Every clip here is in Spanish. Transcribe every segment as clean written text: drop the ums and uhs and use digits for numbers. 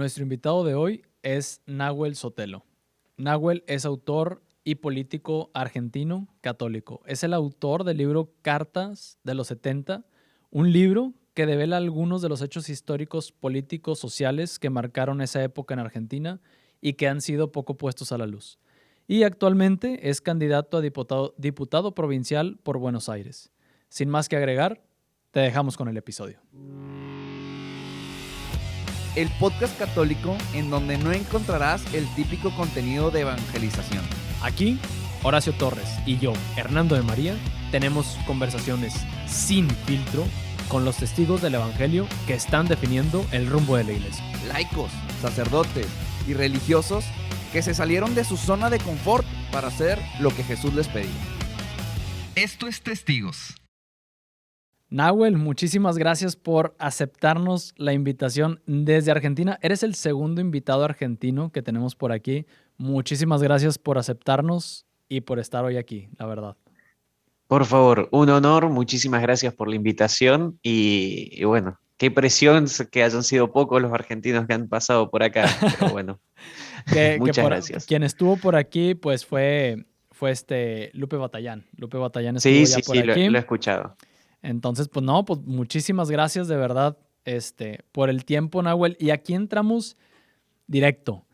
Nuestro invitado de hoy es Nahuel Sotelo. Nahuel es autor y político argentino católico. Es el autor del libro Cartas de los 70, un libro que devela algunos de los hechos históricos, políticos, sociales que marcaron esa época en Argentina y que han sido poco puestos a la luz. Y actualmente es candidato a diputado provincial por Buenos Aires. Sin más que agregar, te dejamos con el episodio. El podcast católico en donde no encontrarás el típico contenido de evangelización. Aquí, Horacio Torres y yo, Hernando de María, tenemos conversaciones sin filtro con los testigos del Evangelio que están definiendo el rumbo de la iglesia. Laicos, sacerdotes y religiosos que se salieron de su zona de confort para hacer lo que Jesús les pedía. Esto es Testigos. Nahuel, muchísimas gracias por aceptarnos la invitación desde Argentina. Eres el segundo invitado argentino que tenemos por aquí. Muchísimas gracias por aceptarnos y por estar hoy aquí, la verdad. Por favor, un honor, muchísimas gracias por la invitación y bueno, qué presión que hayan sido pocos los argentinos que han pasado por acá, pero bueno, muchas gracias. Quien estuvo por aquí pues fue Lupe Batallán. Lupe Batallán estuvo Sí, ya sí, por sí, aquí. lo he escuchado. Entonces, pues no, pues muchísimas gracias de verdad por el tiempo, Nahuel. Y aquí entramos directo.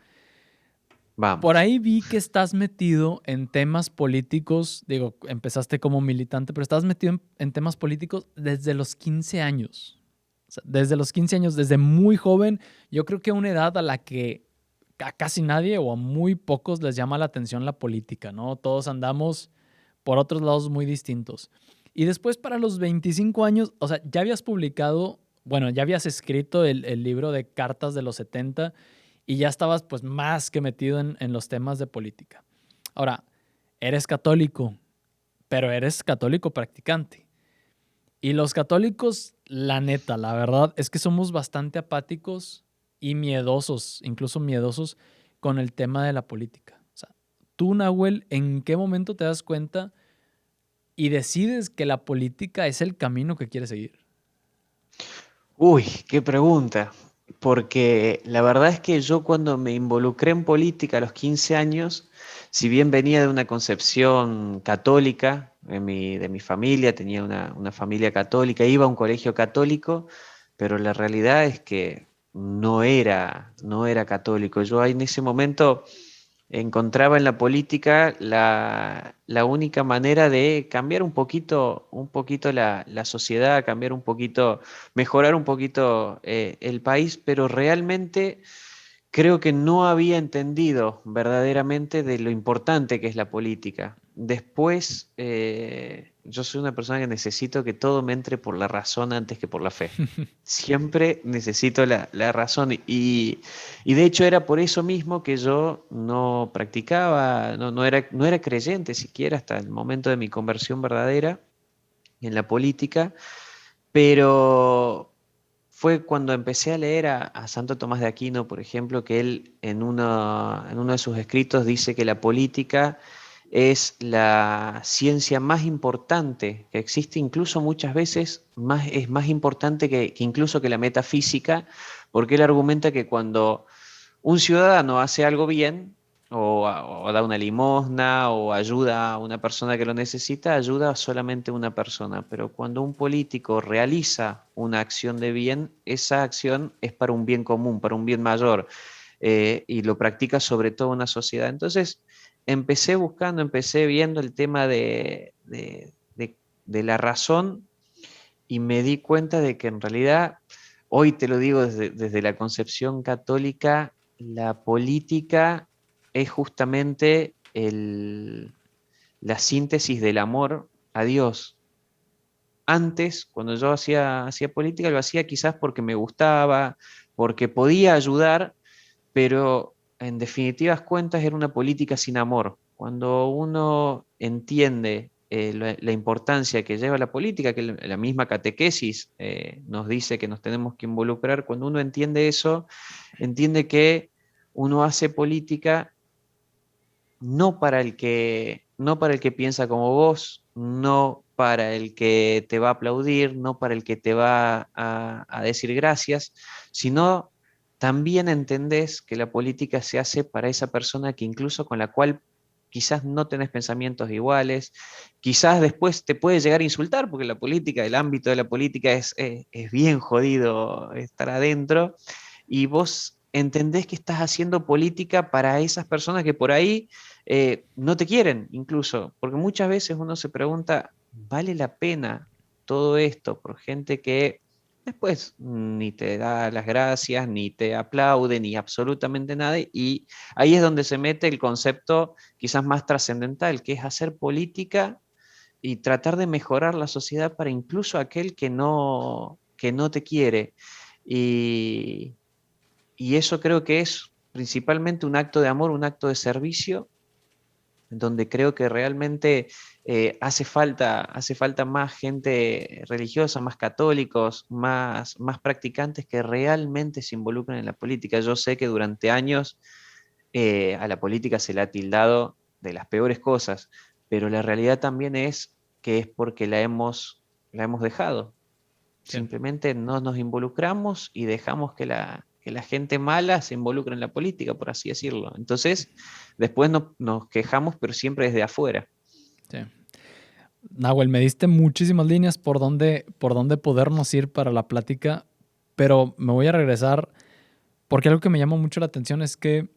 Vamos. Por ahí vi que estás metido en temas políticos. Digo, empezaste como militante, pero estás metido en temas políticos desde los 15 años. O sea, desde los 15 años, desde muy joven. Yo creo que una edad a la que a casi nadie o a muy pocos les llama la atención la política, ¿no? Todos andamos por otros lados muy distintos. Y después para los 25 años, o sea, ya habías publicado, bueno, ya habías escrito el libro de Cartas de los 70 y ya estabas pues más que metido en los temas de política. Ahora, eres católico, pero eres católico practicante. Y los católicos, la neta, la verdad es que somos bastante apáticos y miedosos, incluso miedosos con el tema de la política. O sea, tú, Nahuel, ¿en qué momento te das cuenta y decides que la política es el camino que quieres seguir? Uy, qué pregunta, porque la verdad es que yo cuando me involucré en política a los 15 años, si bien venía de una concepción católica, de mi familia, tenía una familia católica, iba a un colegio católico, pero la realidad es que no era católico. Yo ahí en ese momento encontraba en la política la única manera de cambiar un poquito la sociedad, cambiar un poquito, mejorar un poquito el país, pero realmente creo que no había entendido verdaderamente de lo importante que es la política. Después, yo soy una persona que necesito que todo me entre por la razón antes que por la fe. Siempre necesito la razón y de hecho era por eso mismo que yo no practicaba, no era creyente siquiera hasta el momento de mi conversión verdadera en la política, pero fue cuando empecé a leer a Santo Tomás de Aquino, por ejemplo, que él en uno de sus escritos dice que la política es la ciencia más importante que existe, incluso muchas veces es más importante que incluso que la metafísica, porque él argumenta que cuando un ciudadano hace algo bien, o da una limosna, o ayuda a una persona que lo necesita, ayuda solamente a una persona. Pero cuando un político realiza una acción de bien, esa acción es para un bien común, para un bien mayor, y lo practica sobre todo una sociedad. Entonces, empecé viendo el tema de la razón y me di cuenta de que en realidad, hoy te lo digo desde la concepción católica, la política es justamente la síntesis del amor a Dios. Antes, cuando yo hacía política, lo hacía quizás porque me gustaba, porque podía ayudar, pero en definitivas cuentas era una política sin amor. Cuando uno entiende la importancia que lleva la política, que la misma catequesis nos dice que nos tenemos que involucrar, cuando uno entiende eso, entiende que uno hace política no para el que piensa como vos, no para el que te va a aplaudir, no para el que te va a decir gracias, sino también entendés que la política se hace para esa persona que incluso con la cual quizás no tenés pensamientos iguales, quizás después te puede llegar a insultar, porque la política, el ámbito de la política es bien jodido estar adentro, y vos entendés que estás haciendo política para esas personas que por ahí no te quieren incluso, porque muchas veces uno se pregunta, ¿vale la pena todo esto por gente que después ni te da las gracias, ni te aplaude, ni absolutamente nada? Y ahí es donde se mete el concepto quizás más trascendental, que es hacer política y tratar de mejorar la sociedad para incluso aquel que no te quiere. Y, y eso creo que es principalmente un acto de amor, un acto de servicio, donde creo que realmente hace falta más gente religiosa, más católicos, más practicantes que realmente se involucren en la política. Yo sé que durante años a la política se le ha tildado de las peores cosas, pero la realidad también es que es porque la hemos dejado. Sí. Simplemente no nos involucramos y dejamos que la gente mala se involucre en la política, por así decirlo. Entonces, después nos quejamos, pero siempre desde afuera. Sí. Nahuel, me diste muchísimas líneas por dónde podernos ir para la plática, pero me voy a regresar porque algo que me llama mucho la atención es que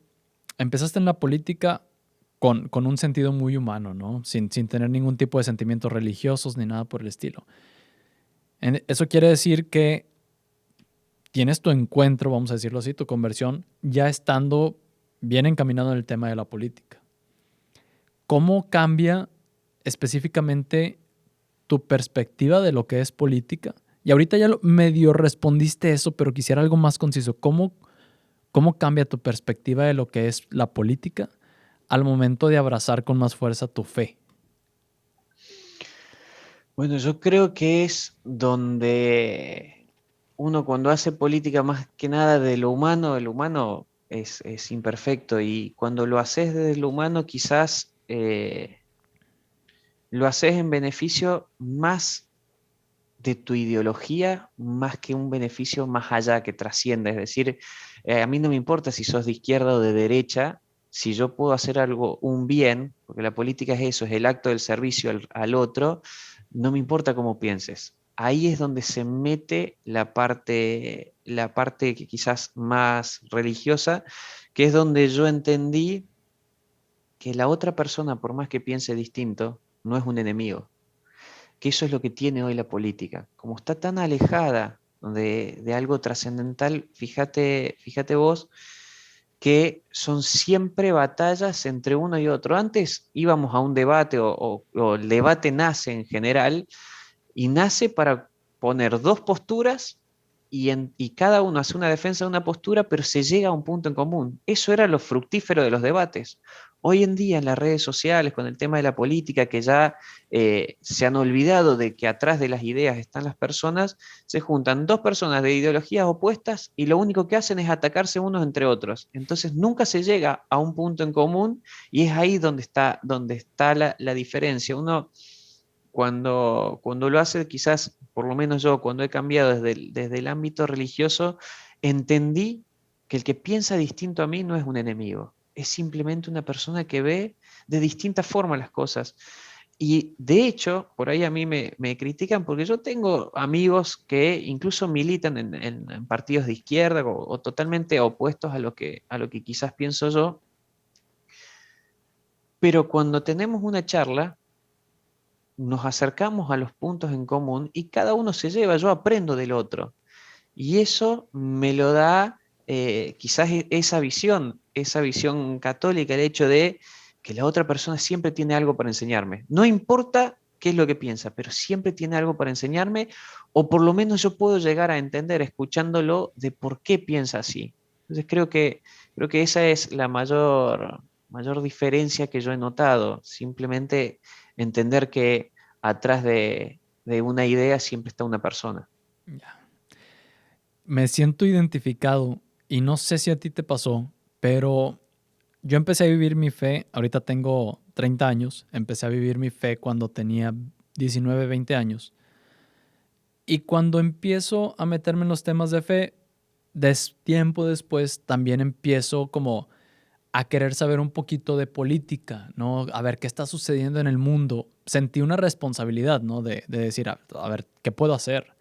empezaste en la política con un sentido muy humano, ¿no? Sin tener ningún tipo de sentimientos religiosos ni nada por el estilo. Eso quiere decir que tienes tu encuentro, vamos a decirlo así, tu conversión, ya estando bien encaminado en el tema de la política. ¿Cómo cambia específicamente tu perspectiva de lo que es política? Y ahorita ya medio respondiste eso, pero quisiera algo más conciso. ¿Cómo cambia tu perspectiva de lo que es la política al momento de abrazar con más fuerza tu fe? Bueno, yo creo que es donde uno cuando hace política más que nada de lo humano, el humano es imperfecto y cuando lo haces desde lo humano quizás lo haces en beneficio más de tu ideología, más que un beneficio más allá que trascienda. Es decir, a mí no me importa si sos de izquierda o de derecha, si yo puedo hacer algo, un bien, porque la política es eso, es el acto del servicio al otro, no me importa cómo pienses. Ahí es donde se mete la parte que quizás más religiosa, que es donde yo entendí que la otra persona, por más que piense distinto, no es un enemigo, que eso es lo que tiene hoy la política. Como está tan alejada de algo trascendental, fíjate vos que son siempre batallas entre uno y otro. Antes íbamos a un debate o el debate nace en general y nace para poner dos posturas y cada uno hace una defensa de una postura, pero se llega a un punto en común. Eso era lo fructífero de los debates. Hoy en día en las redes sociales, con el tema de la política, que ya se han olvidado de que atrás de las ideas están las personas, se juntan dos personas de ideologías opuestas y lo único que hacen es atacarse unos entre otros. Entonces nunca se llega a un punto en común y es ahí donde está la diferencia. Uno cuando lo hace, quizás, por lo menos yo, cuando he cambiado desde el ámbito religioso, entendí que el que piensa distinto a mí no es un enemigo, es simplemente una persona que ve de distinta forma las cosas. Y de hecho, por ahí a mí me critican porque yo tengo amigos que incluso militan en partidos de izquierda o totalmente opuestos a lo que quizás pienso yo, pero cuando tenemos una charla, nos acercamos a los puntos en común y cada uno se lleva, yo aprendo del otro. Y eso me lo da quizás esa visión católica, el hecho de que la otra persona siempre tiene algo para enseñarme. No importa qué es lo que piensa, pero siempre tiene algo para enseñarme, o por lo menos yo puedo llegar a entender, escuchándolo, de por qué piensa así. Entonces creo que esa es la mayor diferencia que yo he notado. Simplemente entender que atrás de una idea siempre está una persona. Ya. Me siento identificado y no sé si a ti te pasó, pero yo empecé a vivir mi fe, ahorita tengo 30 años, empecé a vivir mi fe cuando tenía 19, 20 años. Y cuando empiezo a meterme en los temas de fe, tiempo después también empiezo como a querer saber un poquito de política, ¿no? A ver qué está sucediendo en el mundo. Sentí una responsabilidad, ¿no? De decir, a ver, ¿qué puedo hacer?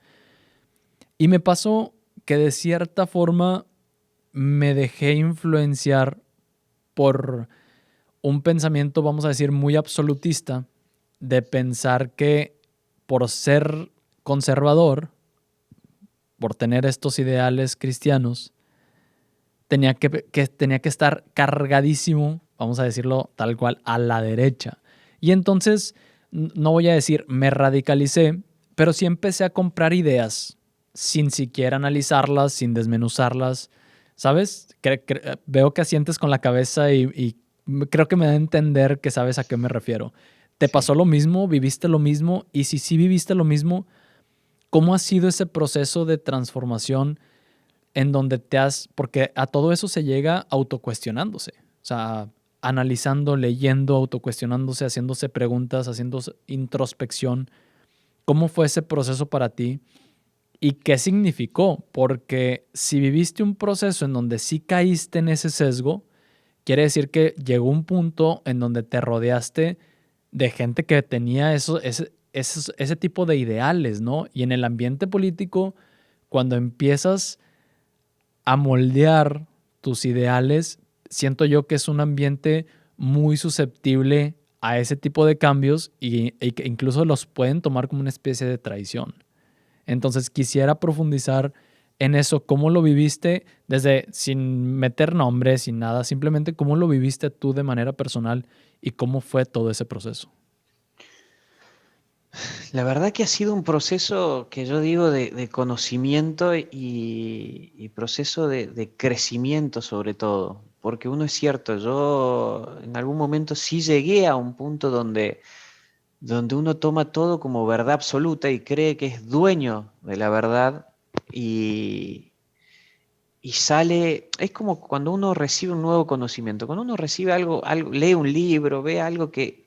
Y me pasó que de cierta forma me dejé influenciar por un pensamiento, vamos a decir, muy absolutista, de pensar que por ser conservador, por tener estos ideales cristianos, tenía que estar cargadísimo, vamos a decirlo tal cual, a la derecha. Y entonces, no voy a decir me radicalicé, pero sí empecé a comprar ideas sin siquiera analizarlas, sin desmenuzarlas, ¿sabes? Veo que asientes con la cabeza y creo que me da a entender que sabes a qué me refiero. ¿Te Sí. pasó lo mismo? ¿Viviste lo mismo? Y si sí viviste lo mismo, ¿cómo ha sido ese proceso de transformación en donde porque a todo eso se llega autocuestionándose, o sea, analizando, leyendo, autocuestionándose, haciéndose preguntas, haciendo introspección? ¿Cómo fue ese proceso para ti y qué significó? Porque si viviste un proceso en donde sí caíste en ese sesgo, quiere decir que llegó un punto en donde te rodeaste de gente que tenía ese tipo de ideales, ¿no? Y en el ambiente político, cuando empiezas a moldear tus ideales, siento yo que es un ambiente muy susceptible a ese tipo de cambios y que incluso los pueden tomar como una especie de traición. Entonces quisiera profundizar en eso, cómo lo viviste desde, sin meter nombres, sin nada, simplemente cómo lo viviste tú de manera personal y cómo fue todo ese proceso. La verdad que ha sido un proceso que yo digo de conocimiento y proceso de crecimiento sobre todo, porque uno es cierto, yo en algún momento sí llegué a un punto donde uno toma todo como verdad absoluta y cree que es dueño de la verdad y, y sale, es como cuando uno recibe un nuevo conocimiento, cuando uno recibe algo, lee un libro, ve algo que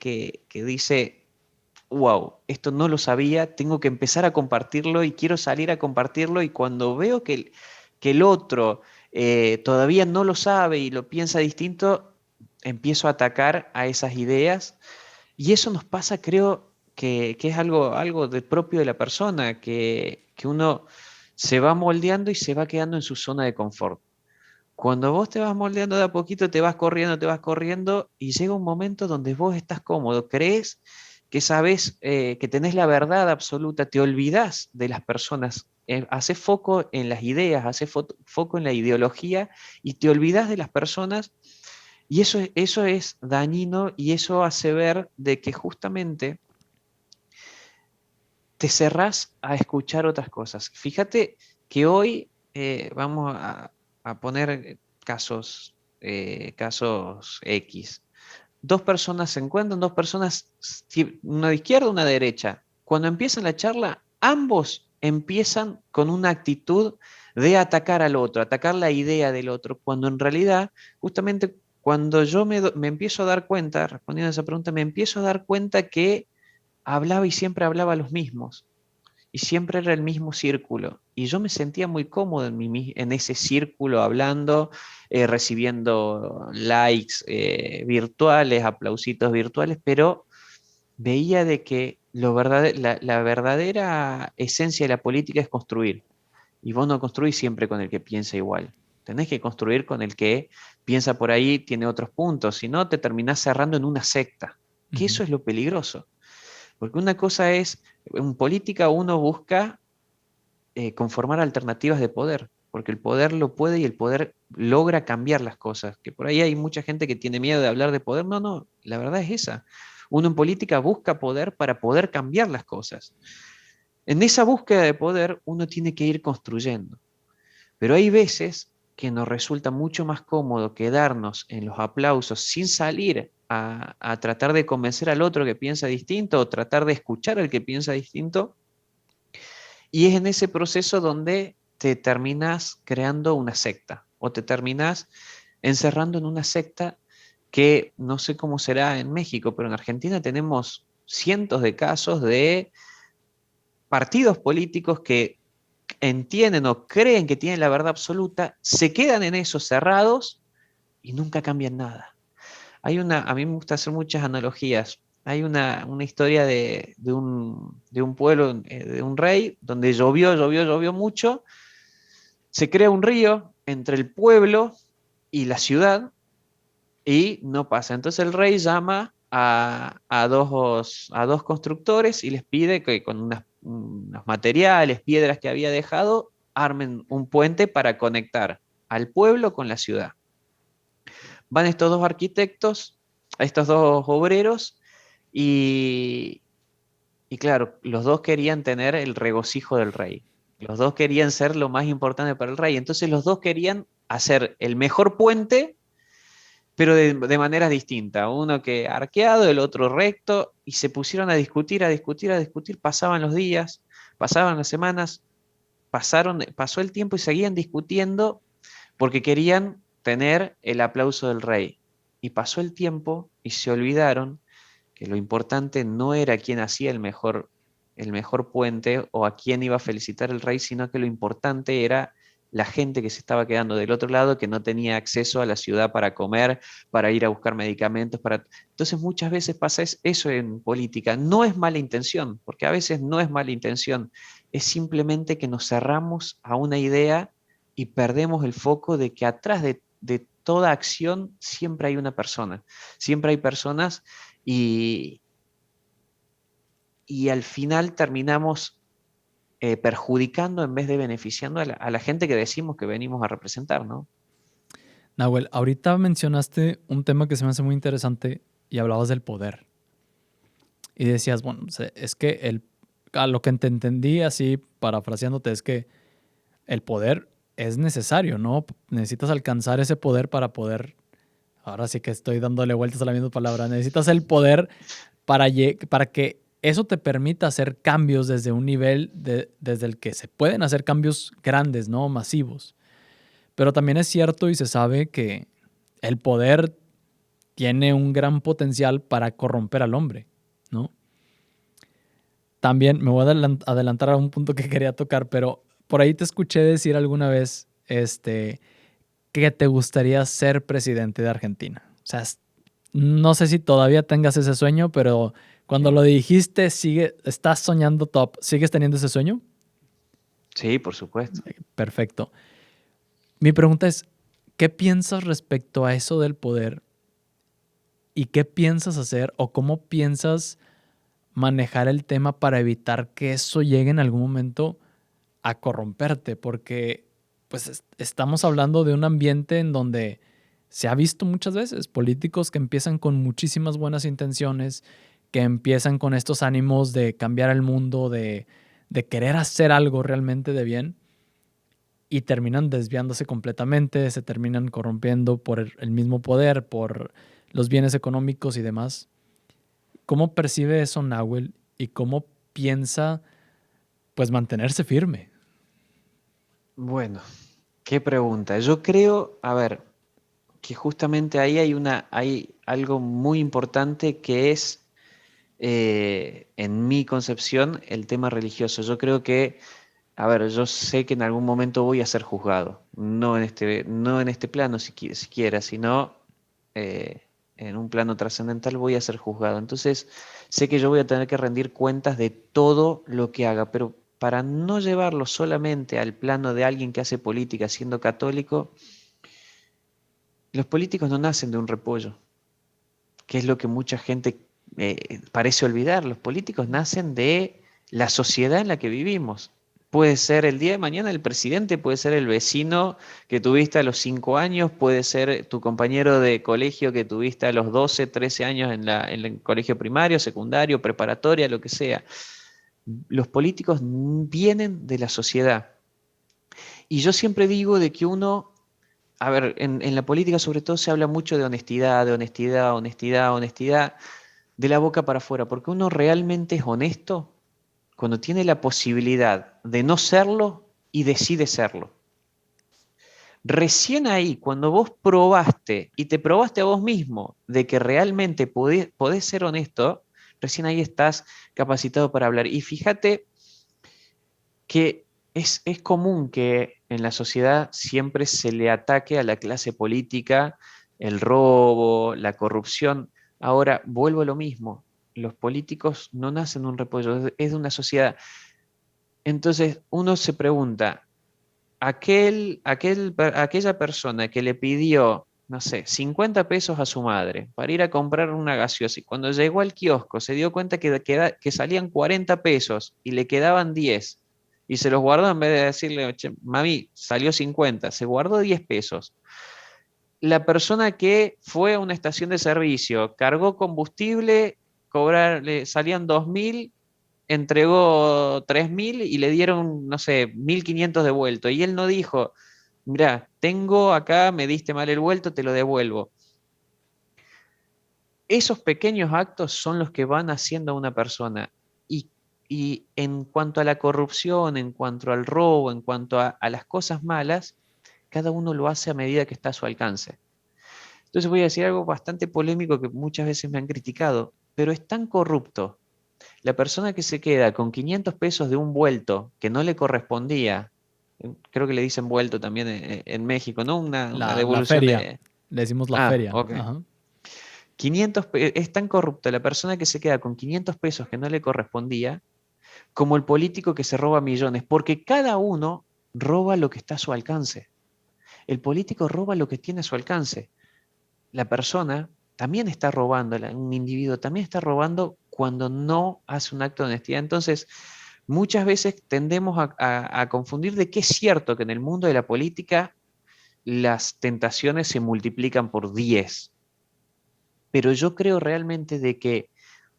dice, wow, esto no lo sabía, tengo que empezar a compartirlo y quiero salir a compartirlo y cuando veo que el otro todavía no lo sabe y lo piensa distinto, empiezo a atacar a esas ideas y eso nos pasa, creo, que es algo de propio de la persona, que uno se va moldeando y se va quedando en su zona de confort. Cuando vos te vas moldeando de a poquito, te vas corriendo y llega un momento donde vos estás cómodo, crees que sabes, que tenés la verdad absoluta, te olvidás de las personas, haces foco en las ideas, haces foco en la ideología y te olvidás de las personas y eso es dañino y eso hace ver de que justamente te cerrás a escuchar otras cosas. Fíjate que hoy vamos a poner casos X. Dos personas se encuentran, dos personas, una de izquierda, una de derecha. Cuando empiezan la charla, ambos empiezan con una actitud de atacar al otro, atacar la idea del otro, cuando en realidad, justamente cuando yo me empiezo a dar cuenta, respondiendo a esa pregunta, me empiezo a dar cuenta que hablaba y siempre hablaba los mismos y siempre era el mismo círculo. Y yo me sentía muy cómodo en ese círculo hablando, recibiendo likes virtuales, aplausitos virtuales, pero veía de que la verdadera esencia de la política es construir. Y vos no construís siempre con el que piensa igual. Tenés que construir con el que piensa por ahí, tiene otros puntos, si no te terminás cerrando en una secta, que Ujú. eso es lo peligroso. Porque una cosa es, en política uno busca conformar alternativas de poder, porque el poder lo puede y el poder logra cambiar las cosas. Que por ahí hay mucha gente que tiene miedo de hablar de poder. No, no, la verdad es esa. Uno en política busca poder para poder cambiar las cosas. En esa búsqueda de poder uno tiene que ir construyendo. Pero hay veces que nos resulta mucho más cómodo quedarnos en los aplausos sin salir a tratar de convencer al otro que piensa distinto o tratar de escuchar al que piensa distinto. Y es en ese proceso donde te terminas creando una secta o te terminas encerrando en una secta que no sé cómo será en México, pero en Argentina tenemos cientos de casos de partidos políticos que entienden o creen que tienen la verdad absoluta, se quedan en eso cerrados y nunca cambian nada. A mí me gusta hacer muchas analogías. Hay una historia de un pueblo, de un rey, donde llovió mucho, se crea un río entre el pueblo y la ciudad y no pasa. Entonces el rey llama a dos constructores y les pide que con unos materiales, piedras que había dejado, armen un puente para conectar al pueblo con la ciudad. Van estos dos arquitectos, estos dos obreros, y, y claro, los dos querían tener el regocijo del rey. Los dos querían ser lo más importante para el rey. Entonces los dos querían hacer el mejor puente, pero de manera distinta. Uno que arqueado, el otro recto, y se pusieron a discutir, a discutir, a discutir. Pasaban los días, pasaban las semanas, pasó el tiempo y seguían discutiendo porque querían tener el aplauso del rey. Y pasó el tiempo y se olvidaron que lo importante no era quién hacía el mejor puente o a quién iba a felicitar el rey, sino que lo importante era la gente que se estaba quedando del otro lado, que no tenía acceso a la ciudad para comer, para ir a buscar medicamentos. Entonces muchas veces pasa eso en política. No es mala intención, porque a veces no es mala intención, es simplemente que nos cerramos a una idea y perdemos el foco de que atrás de toda acción siempre hay una persona, siempre hay personas y, y al final terminamos perjudicando en vez de beneficiando a la gente que decimos que venimos a representar, ¿no? Nahuel, ahorita mencionaste un tema que se me hace muy interesante y hablabas del poder. Y decías, bueno, es que a lo que te entendí así, parafraseándote, es que el poder es necesario, ¿no? Necesitas alcanzar ese poder para poder, ahora sí que estoy dándole vueltas a la misma palabra, necesitas el poder para que eso te permita hacer cambios desde un nivel desde el que se pueden hacer cambios grandes, ¿no? Masivos. Pero también es cierto y se sabe que el poder tiene un gran potencial para corromper al hombre, ¿no? También me voy a adelantar a un punto que quería tocar, pero por ahí te escuché decir alguna vez que te gustaría ser presidente de Argentina. O sea, no sé si todavía tengas ese sueño, pero cuando lo dijiste, estás soñando top. ¿Sigues teniendo ese sueño? Sí, por supuesto. Perfecto. Mi pregunta es, ¿qué piensas respecto a eso del poder? ¿Y qué piensas hacer o cómo piensas manejar el tema para evitar que eso llegue en algún momento a corromperte? Porque pues estamos hablando de un ambiente en donde se ha visto muchas veces políticos que empiezan con muchísimas buenas intenciones, que empiezan con estos ánimos de cambiar el mundo, de querer hacer algo realmente de bien y terminan desviándose completamente, se terminan corrompiendo por el mismo poder, por los bienes económicos y demás. ¿Cómo percibe eso Nahuel y cómo piensa pues mantenerse firme? Bueno, qué pregunta. Yo creo, a ver, que justamente ahí hay algo muy importante que es, en mi concepción, el tema religioso. Yo creo que, a ver, yo sé que en algún momento voy a ser juzgado, no en este plano siquiera, sino en un plano trascendental voy a ser juzgado. Entonces, sé que yo voy a tener que rendir cuentas de todo lo que haga, pero para no llevarlo solamente al plano de alguien que hace política siendo católico, los políticos no nacen de un repollo, que es lo que mucha gente parece olvidar. Los políticos nacen de la sociedad en la que vivimos. Puede ser el día de mañana el presidente, puede ser el vecino que tuviste a los 5 años, puede ser tu compañero de colegio que tuviste a los 12, 13 años en el colegio primario, secundario, preparatoria, lo que sea. Los políticos vienen de la sociedad. Y yo siempre digo de que uno, a ver, en la política sobre todo se habla mucho de honestidad, de la boca para afuera, porque uno realmente es honesto cuando tiene la posibilidad de no serlo y decide serlo. Recién ahí, cuando vos probaste y te probaste a vos mismo de que realmente podés ser honesto, recién ahí estás capacitado para hablar. Y fíjate que es común que en la sociedad siempre se le ataque a la clase política el robo, la corrupción. Ahora, vuelvo a lo mismo. Los políticos no nacen de un repollo, es de una sociedad. Entonces, uno se pregunta, aquella persona que le pidió, no sé, 50 pesos a su madre para ir a comprar una gaseosa y cuando llegó al kiosco se dio cuenta que salían 40 pesos y le quedaban 10 y se los guardó en vez de decirle, "Che, mami, salió 50, se guardó 10 pesos. La persona que fue a una estación de servicio, cargó combustible, salían 2.000, entregó 3.000 y le dieron, no sé, 1.500 de vuelto. Y él no dijo, mira, tengo acá, me diste mal el vuelto, te lo devuelvo. Esos pequeños actos son los que van haciendo a una persona. Y, y en cuanto a la corrupción, en cuanto al robo, en cuanto a las cosas malas, cada uno lo hace a medida que está a su alcance. Entonces voy a decir algo bastante polémico que muchas veces me han criticado, pero es tan corrupto la persona que se queda con 500 pesos de un vuelto que no le correspondía, creo que le dicen vuelto también en México, ¿no? Una La devolución feria, de... le decimos la Ah, feria. ok. Ajá. Es tan corrupta la persona que se queda con 500 pesos que no le correspondía como el político que se roba millones, porque cada uno roba lo que está a su alcance. El político roba lo que tiene a su alcance. La persona también está robando, un individuo también está robando cuando no hace un acto de honestidad. Entonces, muchas veces tendemos a confundir de qué es cierto que en el mundo de la política las tentaciones se multiplican por 10. Pero yo creo realmente de que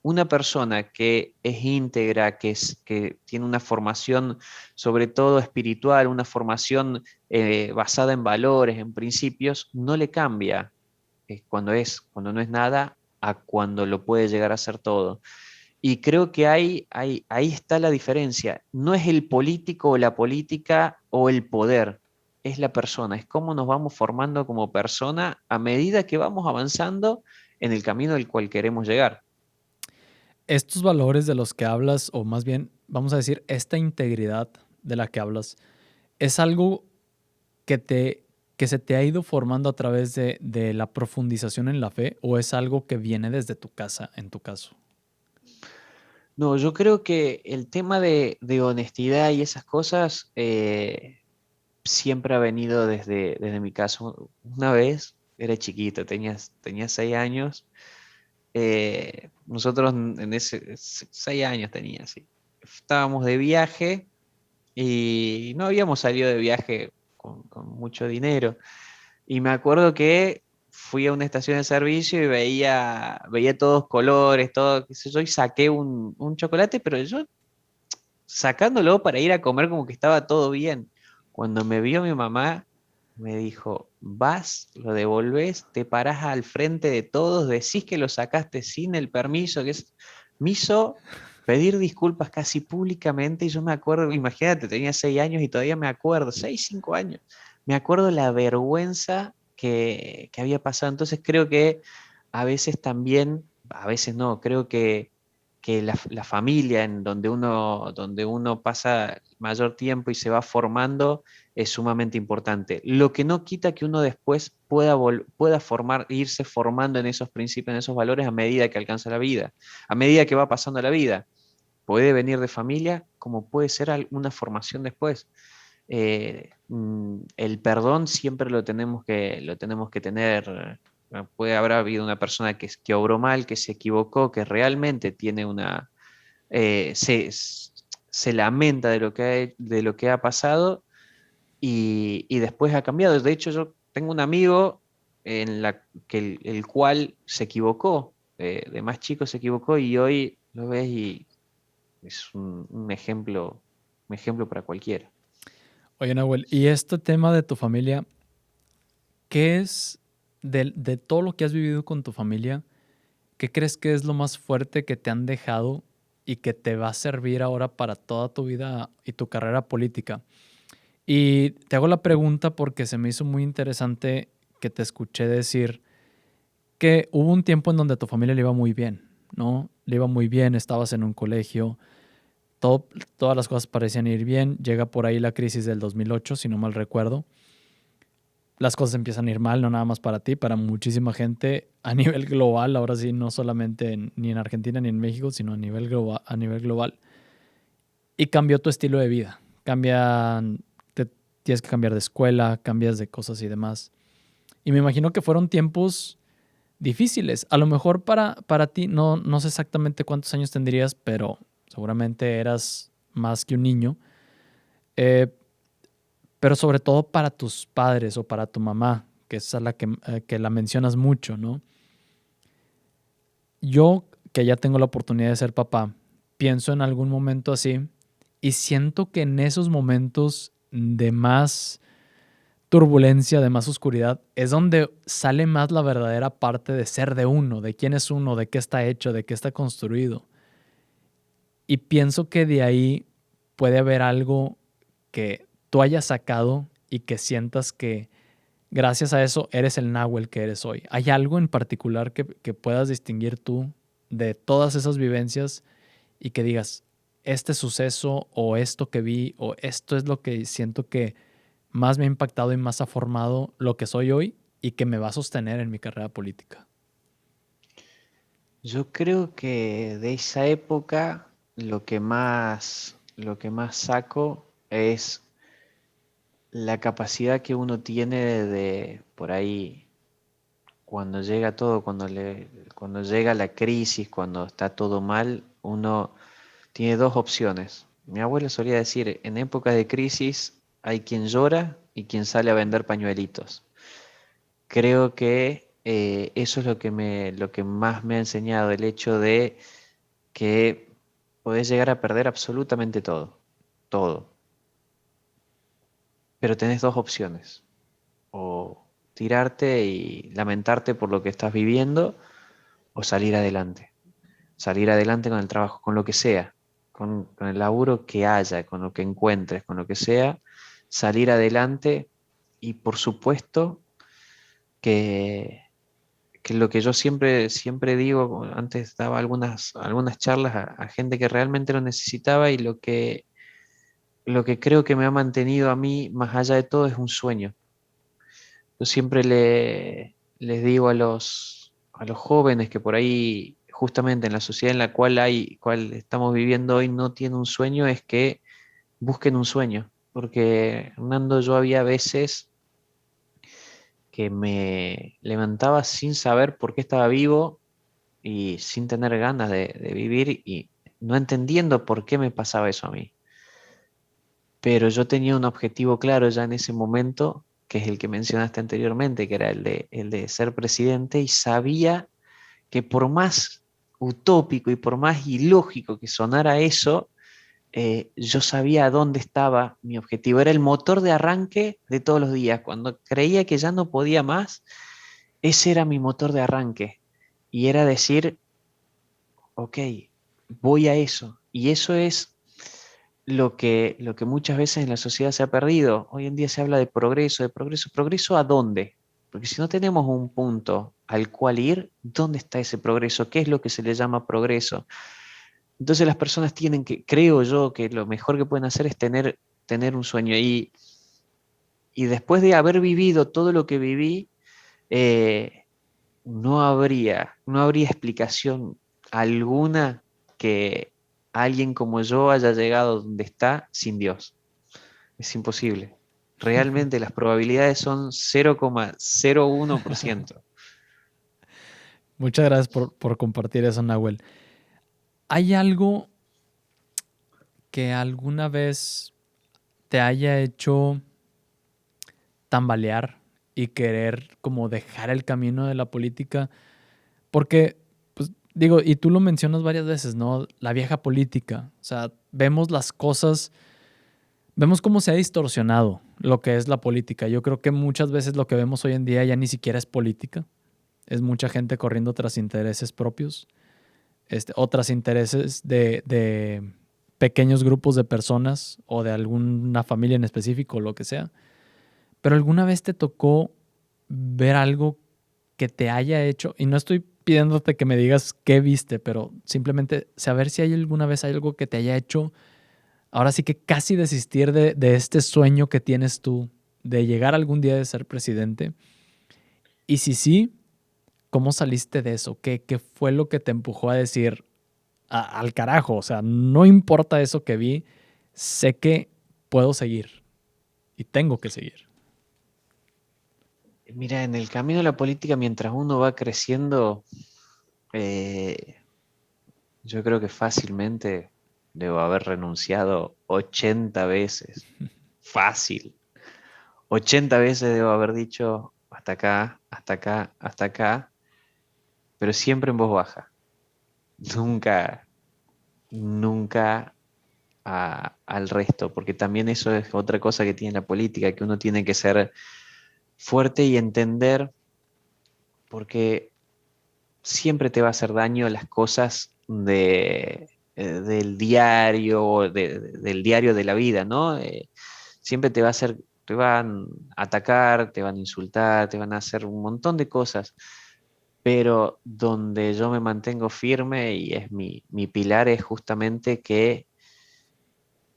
una persona que es íntegra, que tiene una formación sobre todo espiritual, una formación basada en valores, en principios, no le cambia cuando no es nada a cuando lo puede llegar a ser todo. Y creo que ahí está la diferencia. No es el político o la política o el poder, es la persona, es cómo nos vamos formando como persona a medida que vamos avanzando en el camino del cual queremos llegar. Estos valores de los que hablas, o más bien, vamos a decir, esta integridad de la que hablas, ¿es algo que que se te ha ido formando a través de la profundización en la fe o es algo que viene desde tu casa, en tu caso? No, yo creo que el tema de honestidad y esas cosas siempre ha venido desde mi caso. Una vez, era chiquito, tenía 6 años. Nosotros en ese 6 años tenía, sí. Estábamos de viaje y no habíamos salido de viaje con mucho dinero. Y me acuerdo que fui a una estación de servicio y veía todos colores, todo, qué sé yo, y saqué un chocolate, pero yo sacándolo para ir a comer como que estaba todo bien. Cuando me vio mi mamá, me dijo, vas, lo devolves, te parás al frente de todos, decís que lo sacaste sin el permiso, me hizo pedir disculpas casi públicamente y yo me acuerdo, imagínate, tenía 6 años y todavía me acuerdo, 6, 5 años, me acuerdo la vergüenza que había pasado. Entonces creo que a veces también, a veces no, creo que la familia en donde uno pasa mayor tiempo y se va formando es sumamente importante. Lo que no quita que uno después pueda irse formando en esos principios, en esos valores a medida que alcanza la vida, a medida que va pasando la vida. Puede venir de familia como puede ser una formación después. El perdón siempre lo tenemos que tener. Puede haber habido una persona que obró mal, que se equivocó, que realmente tiene se lamenta de lo que ha pasado y después ha cambiado. De hecho, yo tengo un amigo el cual se equivocó, de más chico se equivocó y hoy lo ves y es un ejemplo para cualquiera. Oye, Nahuel, y este tema de tu familia, ¿qué es de todo lo que has vivido con tu familia? ¿Qué crees que es lo más fuerte que te han dejado y que te va a servir ahora para toda tu vida y tu carrera política? Y te hago la pregunta porque se me hizo muy interesante que te escuché decir que hubo un tiempo en donde a tu familia le iba muy bien, ¿no? Le iba muy bien, estabas en un colegio. todas las cosas parecían ir bien. Llega por ahí la crisis del 2008, si no mal recuerdo. Las cosas empiezan a ir mal, no nada más para ti, para muchísima gente a nivel global. Ahora sí, no solamente ni en Argentina ni en México, sino a nivel global. Y cambió tu estilo de vida. Tienes que cambiar de escuela, cambias de cosas y demás. Y me imagino que fueron tiempos difíciles. A lo mejor para ti, no sé exactamente cuántos años tendrías, pero seguramente eras más que un niño. Pero sobre todo para tus padres o para tu mamá, que es a la que la mencionas mucho, ¿no? Yo, que ya tengo la oportunidad de ser papá, pienso en algún momento así y siento que en esos momentos de más turbulencia, de más oscuridad, es donde sale más la verdadera parte de ser de uno, de quién es uno, de qué está hecho, de qué está construido. Y pienso que de ahí puede haber algo que tú hayas sacado y que sientas que gracias a eso eres el Nahuel que eres hoy. ¿Hay algo en particular que puedas distinguir tú de todas esas vivencias y que digas, este suceso o esto que vi o esto es lo que siento que más me ha impactado y más ha formado lo que soy hoy y que me va a sostener en mi carrera política? Yo creo que de esa época lo que más saco es la capacidad que uno tiene por ahí, cuando llega todo, cuando llega la crisis, cuando está todo mal, uno tiene dos opciones. Mi abuelo solía decir, en épocas de crisis hay quien llora y quien sale a vender pañuelitos. Creo que eso es lo que más me ha enseñado, el hecho de que podés llegar a perder absolutamente todo, todo. Pero tenés dos opciones, o tirarte y lamentarte por lo que estás viviendo, o salir adelante con el trabajo, con lo que sea, con el laburo que haya, con lo que encuentres, con lo que sea, salir adelante y por supuesto que, que lo que yo siempre digo, antes daba algunas charlas a gente que realmente lo necesitaba y lo que creo que me ha mantenido a mí más allá de todo es un sueño. Yo siempre les digo a los jóvenes que por ahí, justamente en la sociedad en la cual estamos viviendo hoy, no tiene un sueño, es que busquen un sueño. Porque, Hernando, yo había veces que me levantaba sin saber por qué estaba vivo y sin tener ganas de vivir y no entendiendo por qué me pasaba eso a mí. Pero yo tenía un objetivo claro ya en ese momento, que es el que mencionaste anteriormente, que era el de ser presidente, y sabía que por más utópico y por más ilógico que sonara eso, yo sabía dónde estaba mi objetivo. Era el motor de arranque de todos los días. Cuando creía que ya no podía más, ese era mi motor de arranque. Y era decir, ok, voy a eso. Y eso es lo que muchas veces en la sociedad se ha perdido. Hoy en día se habla de progreso, de progreso. ¿Progreso a dónde? Porque si no tenemos un punto al cual ir, ¿dónde está ese progreso? ¿Qué es lo que se le llama progreso? Entonces las personas tienen que, creo yo, que lo mejor que pueden hacer es tener un sueño. Y después de haber vivido todo lo que viví, no habría explicación alguna que alguien como yo haya llegado donde está sin Dios. Es imposible. Realmente las probabilidades son 0,01%. Muchas gracias por compartir eso, Nahuel. ¿Hay algo que alguna vez te haya hecho tambalear y querer como dejar el camino de la política? Porque, pues digo, y tú lo mencionas varias veces, ¿no? La vieja política. O sea, vemos las cosas, vemos cómo se ha distorsionado lo que es la política. Yo creo que muchas veces lo que vemos hoy en día ya ni siquiera es política. Es mucha gente corriendo tras intereses propios, otras intereses de pequeños grupos de personas o de alguna familia en específico, lo que sea. Pero alguna vez te tocó ver algo que te haya hecho, y no estoy pidiéndote que me digas qué viste, pero simplemente saber si hay alguna vez algo que te haya hecho ahora sí que casi desistir de este sueño que tienes tú de llegar algún día de ser presidente? Y si sí, ¿cómo saliste de eso? ¿Qué fue lo que te empujó a decir al carajo? O sea, no importa eso que vi, sé que puedo seguir y tengo que seguir. Mira, en el camino de la política, mientras uno va creciendo, eh, yo creo que fácilmente debo haber renunciado 80 veces. Fácil. 80 veces debo haber dicho hasta acá, hasta acá, hasta acá, pero siempre en voz baja. Nunca, nunca al resto, porque también eso es otra cosa que tiene la política, que uno tiene que ser fuerte y entender, porque siempre te va a hacer daño las cosas del diario, del diario de la vida, ¿no? Siempre te va a hacer, te van a atacar, te van a insultar, te van a hacer un montón de cosas, pero donde yo me mantengo firme y es mi pilar es justamente que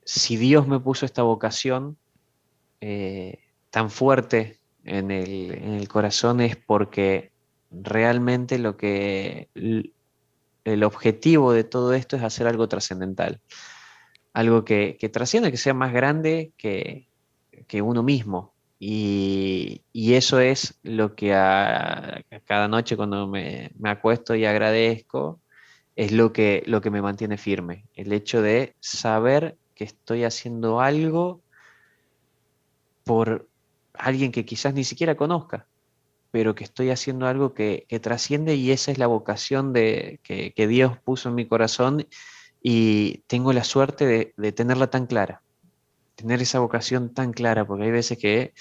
si Dios me puso esta vocación tan fuerte en el corazón es porque realmente el objetivo de todo esto es hacer algo trascendental, algo que trascienda, que sea más grande que uno mismo. Y eso es lo que a cada noche cuando me acuesto y agradezco, es lo que me mantiene firme. El hecho de saber que estoy haciendo algo por alguien que quizás ni siquiera conozca, pero que estoy haciendo algo que trasciende y esa es la vocación que Dios puso en mi corazón y tengo la suerte de tenerla tan clara, tener esa vocación tan clara, porque hay veces que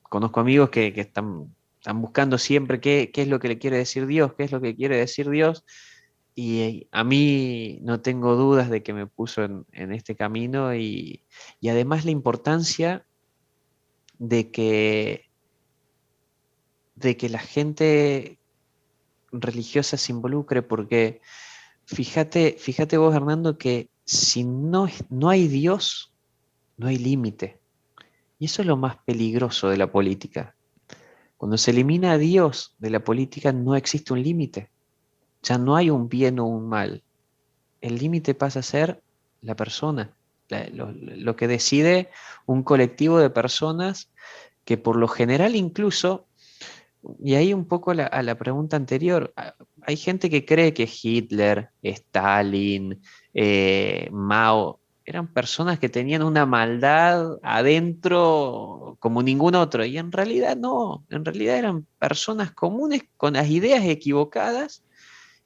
conozco amigos que están buscando siempre qué es lo que le quiere decir Dios, qué es lo que quiere decir Dios, y a mí no tengo dudas de que me puso en este camino y además la importancia de que la gente religiosa se involucre, porque fíjate vos, Hernando, que si no hay Dios, no hay límite. Y eso es lo más peligroso de la política. Cuando se elimina a Dios de la política, no existe un límite. Ya no hay un bien o un mal. El límite pasa a ser la persona, lo que decide un colectivo de personas que por lo general incluso. Y ahí un poco a la pregunta anterior, hay gente que cree que Hitler, Stalin, Mao, eran personas que tenían una maldad adentro como ningún otro, y en realidad no, en realidad eran personas comunes con las ideas equivocadas,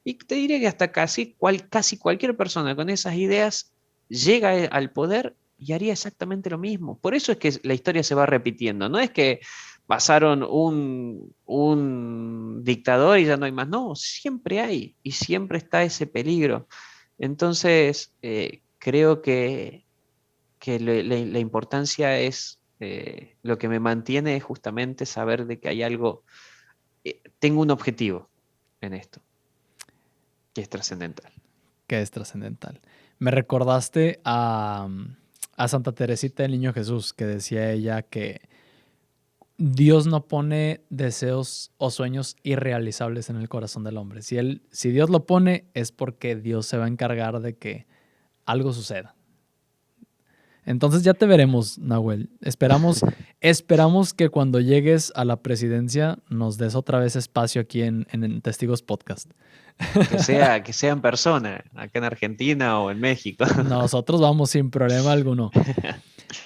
y te diría que hasta casi cualquier persona con esas ideas llega al poder y haría exactamente lo mismo. Por eso es que la historia se va repitiendo, no es que pasaron un dictador y ya no hay más. No, siempre hay y siempre está ese peligro. Entonces, creo que la importancia es, lo que me mantiene es justamente saber de que hay algo, tengo un objetivo en esto, que es trascendental. Que es trascendental. Me recordaste a Santa Teresita del Niño Jesús, que decía ella que Dios no pone deseos o sueños irrealizables en el corazón del hombre. Si Dios lo pone, es porque Dios se va a encargar de que algo suceda. Entonces ya te veremos, Nahuel. Esperamos que cuando llegues a la presidencia nos des otra vez espacio aquí en Testigos Podcast. Que sea en persona, acá en Argentina o en México. Nosotros vamos sin problema alguno.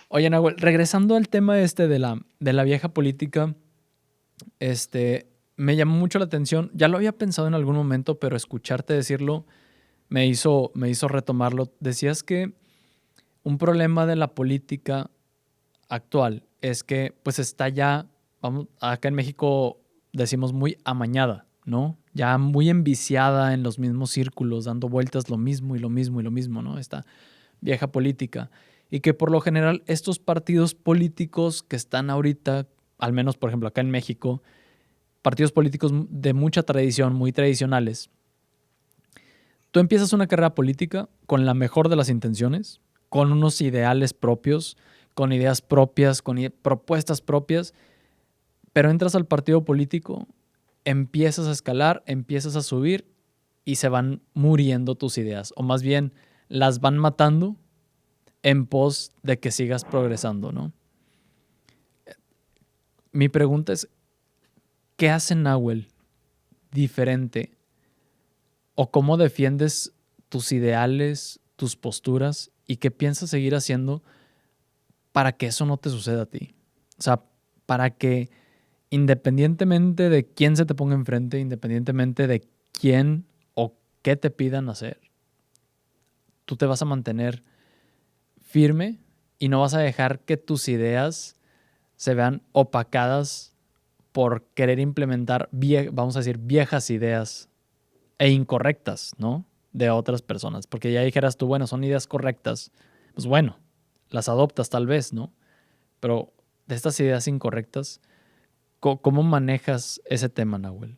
Oye, Nahuel, regresando al tema de la vieja política, me llamó mucho la atención. Ya lo había pensado en algún momento, pero escucharte decirlo me hizo retomarlo. Decías que un problema de la política actual es que pues está ya, acá en México decimos muy amañada, ¿no? Ya muy enviciada en los mismos círculos, dando vueltas lo mismo y lo mismo y lo mismo, ¿no? Esta vieja política. Y que por lo general estos partidos políticos que están ahorita, al menos por ejemplo acá en México, partidos políticos de mucha tradición, muy tradicionales, tú empiezas una carrera política con la mejor de las intenciones con unos ideales propios, con ideas propias, con propuestas propias, pero entras al partido político, empiezas a escalar, empiezas a subir y se van muriendo tus ideas, o más bien las van matando en pos de que sigas progresando, ¿no? Mi pregunta es, ¿qué hace Nahuel diferente? ¿O cómo defiendes tus ideales, tus posturas y qué piensas seguir haciendo para que eso no te suceda a ti? O sea, para que independientemente de quién se te ponga enfrente, independientemente de quién o qué te pidan hacer, tú te vas a mantener firme y no vas a dejar que tus ideas se vean opacadas por querer implementar, vamos a decir, viejas ideas e incorrectas, ¿no? De otras personas. Porque ya dijeras tú, bueno, son ideas correctas. Pues bueno, las adoptas tal vez, ¿no? Pero de estas ideas incorrectas, ¿cómo manejas ese tema, Nahuel?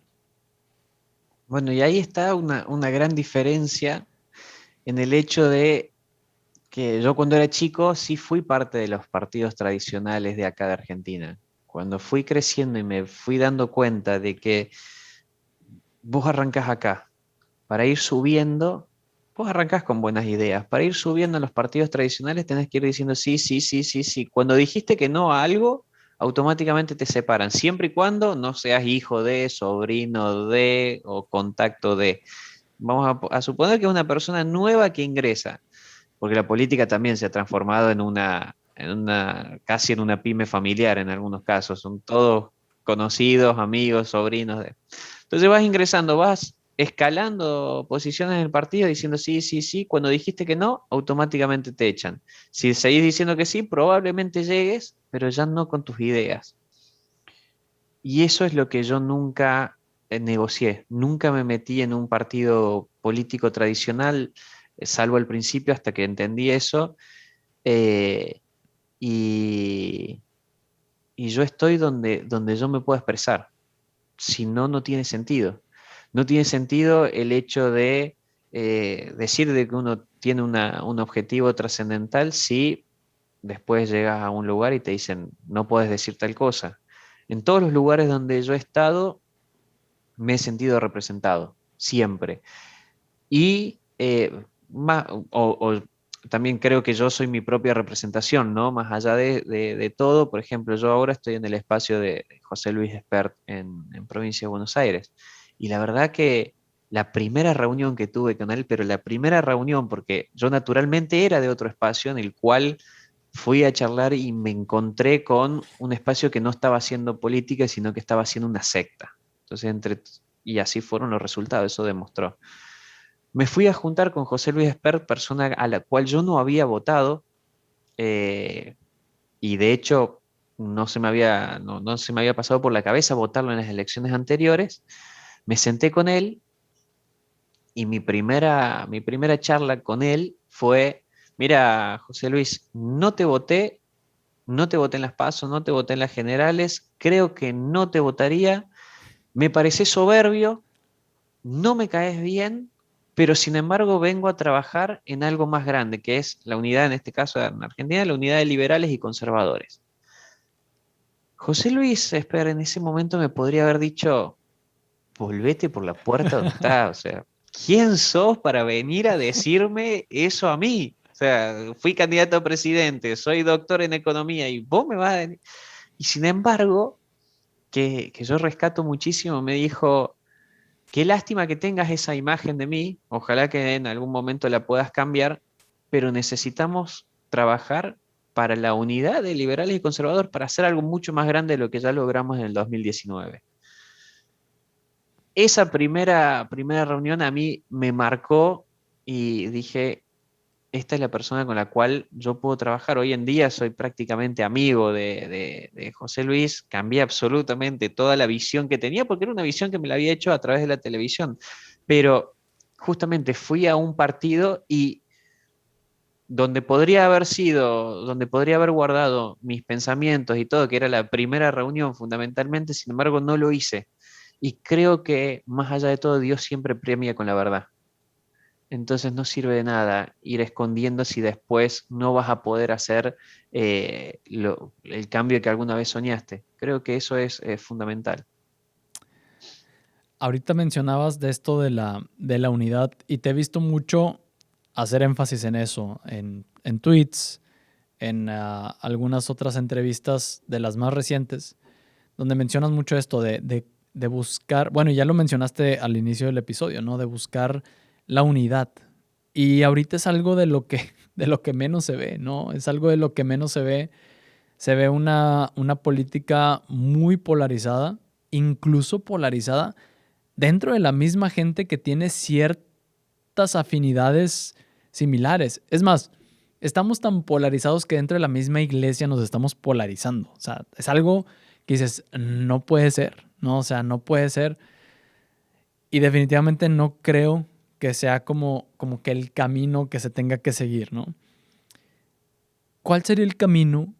Bueno, y ahí está una gran diferencia en el hecho de que yo cuando era chico sí fui parte de los partidos tradicionales de acá de Argentina. Cuando fui creciendo y me fui dando cuenta de que vos arrancás acá, para ir subiendo, vos arrancás con buenas ideas. Para ir subiendo en los partidos tradicionales tenés que ir diciendo sí, sí, sí, sí, sí. Cuando dijiste que no a algo, automáticamente te separan, siempre y cuando no seas hijo de, sobrino de o contacto de. Vamos a suponer que es una persona nueva que ingresa, porque la política también se ha transformado casi en una pyme familiar en algunos casos. Son todos conocidos, amigos, sobrinos de. Entonces vas ingresando, vas escalando posiciones en el partido diciendo sí, sí, sí. Cuando dijiste que no, automáticamente te echan. Si seguís diciendo que sí, probablemente llegues, pero ya no con tus ideas. Y eso es lo que yo nunca negocié. Nunca me metí en un partido político tradicional, salvo al principio hasta que entendí eso. eh, y, y yo estoy donde yo me puedo expresar. Si no, no tiene sentido. No tiene sentido el hecho de decir de que uno tiene un objetivo trascendental si después llegas a un lugar y te dicen, no puedes decir tal cosa. En todos los lugares donde yo he estado, me he sentido representado, siempre. Y también creo que yo soy mi propia representación, ¿no? Más allá de todo, por ejemplo, yo ahora estoy en el espacio de José Luis Espert en Provincia de Buenos Aires. Y la verdad que la primera reunión que tuve con él, pero la primera reunión, porque yo naturalmente era de otro espacio en el cual fui a charlar y me encontré con un espacio que no estaba haciendo política, sino que estaba haciendo una secta. Y así fueron los resultados, eso demostró. Me fui a juntar con José Luis Espert, persona a la cual yo no había votado, eh, y de hecho no se me había pasado por la cabeza votarlo en las elecciones anteriores. Me senté con él y mi primera charla con él fue, mira, José Luis, no te voté en las PASO, no te voté en las generales, creo que no te votaría, me parece soberbio, no me caes bien, pero sin embargo vengo a trabajar en algo más grande, que es la unidad, en este caso en Argentina, la unidad de liberales y conservadores. José Luis, espera, en ese momento me podría haber dicho, volvete por la puerta donde está, o sea, ¿quién sos para venir a decirme eso a mí? O sea, fui candidato a presidente, soy doctor en economía y vos me vas a decir. Y sin embargo, que yo rescato muchísimo, me dijo, qué lástima que tengas esa imagen de mí, ojalá que en algún momento la puedas cambiar, pero necesitamos trabajar para la unidad de liberales y conservadores para hacer algo mucho más grande de lo que ya logramos en el 2019. Esa primera reunión a mí me marcó y dije, esta es la persona con la cual yo puedo trabajar. Hoy en día soy prácticamente amigo de José Luis, cambié absolutamente toda la visión que tenía, porque era una visión que me la había hecho a través de la televisión, pero justamente fui a un partido y donde podría haber guardado mis pensamientos y todo, que era la primera reunión fundamentalmente, sin embargo no lo hice. Y creo que más allá de todo, Dios siempre premia con la verdad. Entonces no sirve de nada ir escondiendo si después no vas a poder hacer el cambio que alguna vez soñaste. Creo que eso es fundamental. Ahorita mencionabas de esto de la unidad y te he visto mucho hacer énfasis en eso, en tweets, en algunas otras entrevistas de las más recientes, donde mencionas mucho esto de buscar, bueno, ya lo mencionaste al inicio del episodio, ¿no? De buscar la unidad. Y ahorita es algo de lo que menos se ve, ¿no? Es algo de lo que menos se ve. Se ve una política muy polarizada, incluso polarizada dentro de la misma gente que tiene ciertas afinidades similares. Es más, estamos tan polarizados que dentro de la misma iglesia nos estamos polarizando. O sea, es algo que dices, no puede ser, ¿no? O sea, no puede ser. Y definitivamente no creo que sea como que el camino que se tenga que seguir, ¿no? ¿Cuál sería el camino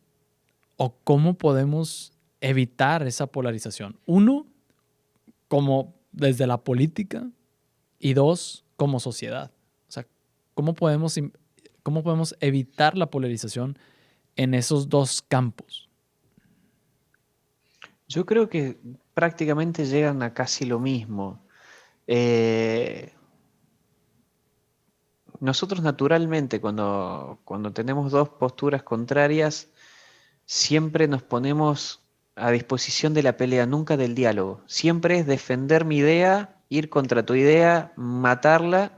o cómo podemos evitar esa polarización? Uno, como desde la política, y dos, como sociedad. O sea, cómo podemos evitar la polarización en esos dos campos? Yo creo que prácticamente llegan a casi lo mismo. Eh, Nosotros naturalmente cuando tenemos dos posturas contrarias, siempre nos ponemos a disposición de la pelea, nunca del diálogo. Siempre es defender mi idea, ir contra tu idea, matarla.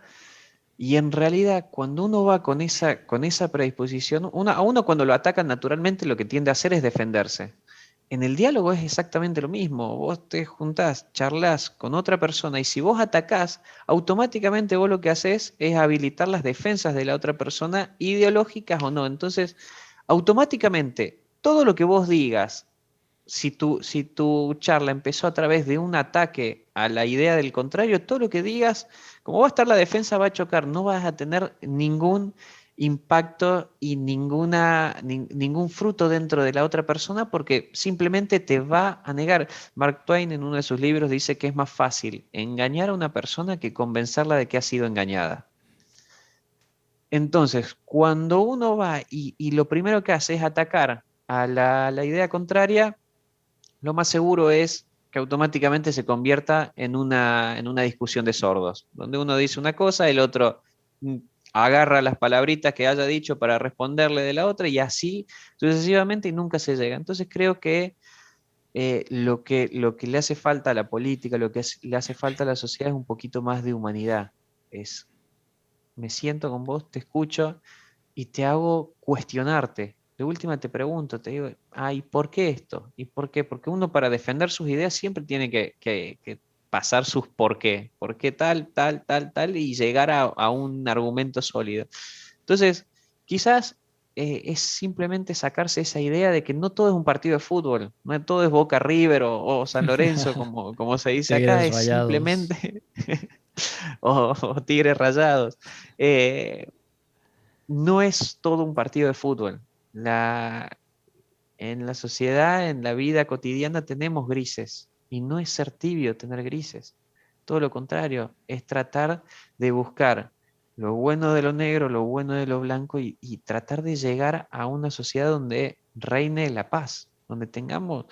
Y en realidad, cuando uno va con esa predisposición, a uno cuando lo atacan naturalmente lo que tiende a hacer es defenderse. En el diálogo es exactamente lo mismo. Vos te juntás, charlas con otra persona y si vos atacás, automáticamente vos lo que haces es habilitar las defensas de la otra persona, ideológicas o no. Entonces, automáticamente, todo lo que vos digas, si tu charla empezó a través de un ataque a la idea del contrario, todo lo que digas, como va a estar la defensa, va a chocar, no vas a tener ningún impacto y ningún fruto dentro de la otra persona porque simplemente te va a negar. Mark Twain en uno de sus libros dice que es más fácil engañar a una persona que convencerla de que ha sido engañada. Entonces, cuando uno va y lo primero que hace es atacar a la idea contraria, lo más seguro es que automáticamente se convierta en una discusión de sordos, donde uno dice una cosa, el otro mm, agarra las palabritas que haya dicho para responderle de la otra y así sucesivamente y nunca se llega. Entonces creo que lo que le hace falta a la política, le hace falta a la sociedad es un poquito más de humanidad. Es, me siento con vos, te escucho y te hago cuestionarte. De última te pregunto, te digo, ¿y por qué esto? ¿Y por qué? Porque uno para defender sus ideas siempre tiene que pasar sus por qué. ¿Por qué tal, tal, tal, tal? Y llegar a un argumento sólido. Entonces, quizás es simplemente sacarse esa idea de que no todo es un partido de fútbol, no todo es Boca River o San Lorenzo, como se dice acá, Tigres es Rayados. simplemente, o Tigres Rayados. Eh, no es todo un partido de fútbol. La, en la sociedad, en la vida cotidiana tenemos grises y no es ser tibio tener grises. Todo lo contrario, es tratar de buscar lo bueno de lo negro, lo bueno de lo blanco y tratar de llegar a una sociedad donde reine la paz, donde tengamos...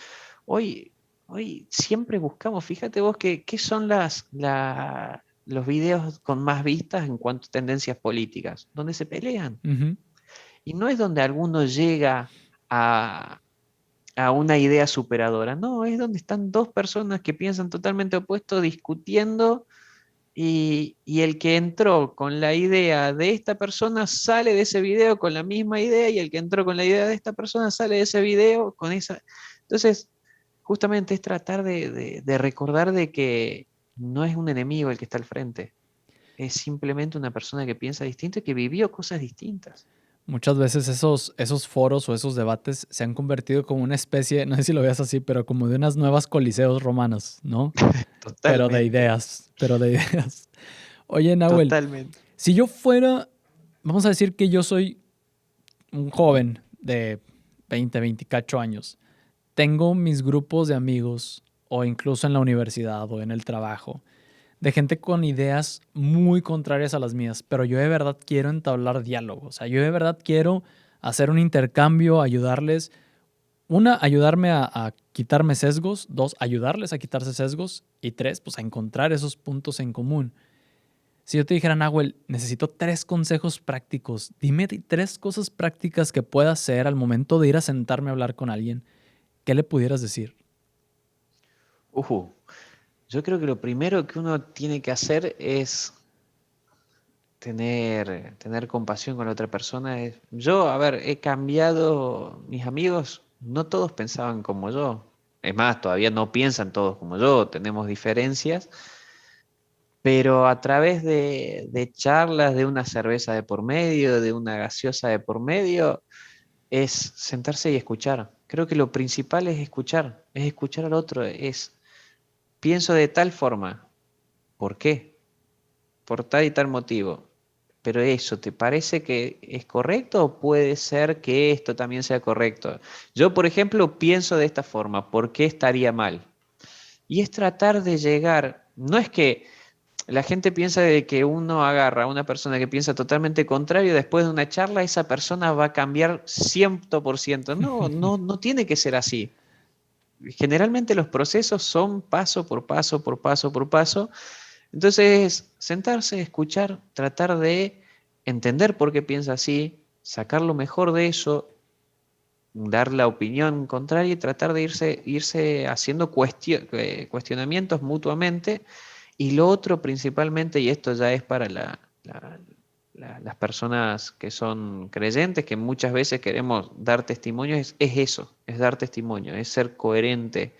Hoy, hoy siempre buscamos, fíjate vos, qué son los videos con más vistas en cuanto a tendencias políticas, donde se pelean. Ujú. Y no es donde alguno llega a, a una idea superadora, no, es donde están dos personas que piensan totalmente opuesto discutiendo y el que entró con la idea de esta persona sale de ese video con la misma idea y el que entró con la idea de esta persona sale de ese video con esa... Entonces, justamente es tratar de recordar de que no es un enemigo el que está al frente, es simplemente una persona que piensa distinto y que vivió cosas distintas. Muchas veces esos foros o esos debates se han convertido como una especie, no sé si lo veas así, pero como de unas nuevas coliseos romanos, ¿no? Totalmente, Pero de ideas. Oye, Nahuel, totalmente. si yo fuera, vamos a decir que yo soy un joven de 28 años, tengo mis grupos de amigos o incluso en la universidad o en el trabajo, de gente con ideas muy contrarias a las mías, pero yo de verdad quiero entablar diálogo. O sea, yo de verdad quiero hacer un intercambio, ayudarles. Una, ayudarme a quitarme sesgos. Dos, ayudarles a quitarse sesgos. Y tres, pues a encontrar esos puntos en común. Si yo te dijera, Nahuel, necesito 3 consejos prácticos, dime 3 cosas prácticas que pueda hacer al momento de ir a sentarme a hablar con alguien, ¿qué le pudieras decir? Ujú. Yo creo que lo primero que uno tiene que hacer es tener compasión con la otra persona. Yo, a ver, he cambiado, mis amigos, no todos pensaban como yo. Es más, todavía no piensan todos como yo, tenemos diferencias, pero a través de charlas, de una cerveza de por medio, de una gaseosa de por medio, es sentarse y escuchar. Creo que lo principal es escuchar al otro, pienso de tal forma, ¿por qué? Por tal y tal motivo. Pero eso, ¿te parece que es correcto o puede ser que esto también sea correcto? Yo, por ejemplo, pienso de esta forma, ¿por qué estaría mal? Y es tratar de llegar, no es que la gente piensa de que uno agarra a una persona que piensa totalmente contrario, después de una charla esa persona va a cambiar 100%. No, no, no tiene que ser así. Generalmente los procesos son paso por paso, por paso, por paso. Entonces, sentarse, escuchar, tratar de entender por qué piensa así, sacar lo mejor de eso, dar la opinión contraria y tratar de irse haciendo cuestionamientos mutuamente. Y lo otro principalmente, y esto ya es para las personas que son creyentes, que muchas veces queremos dar testimonio, es eso, es dar testimonio, es ser coherente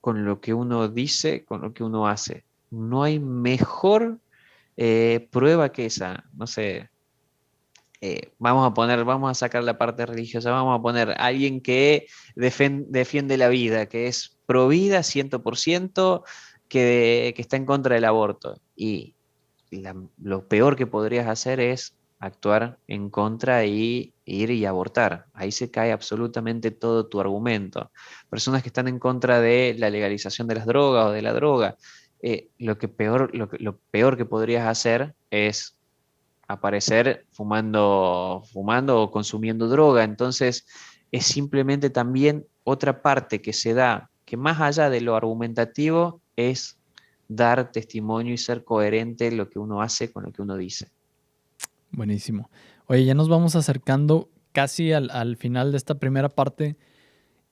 con lo que uno dice, con lo que uno hace. No hay mejor prueba que esa. No sé, vamos a sacar la parte religiosa, vamos a poner a alguien que defiende la vida, que es pro vida 100%, que está en contra del aborto. Y lo peor que podrías hacer es actuar en contra y ir y abortar. Ahí se cae absolutamente todo tu argumento. Personas que están en contra de la legalización de las drogas o de la droga, lo peor que podrías hacer es aparecer fumando o consumiendo droga. Entonces, es simplemente también otra parte que se da, que más allá de lo argumentativo, es dar testimonio y ser coherente en lo que uno hace con lo que uno dice. Buenísimo. Oye, ya nos vamos acercando casi al final de esta primera parte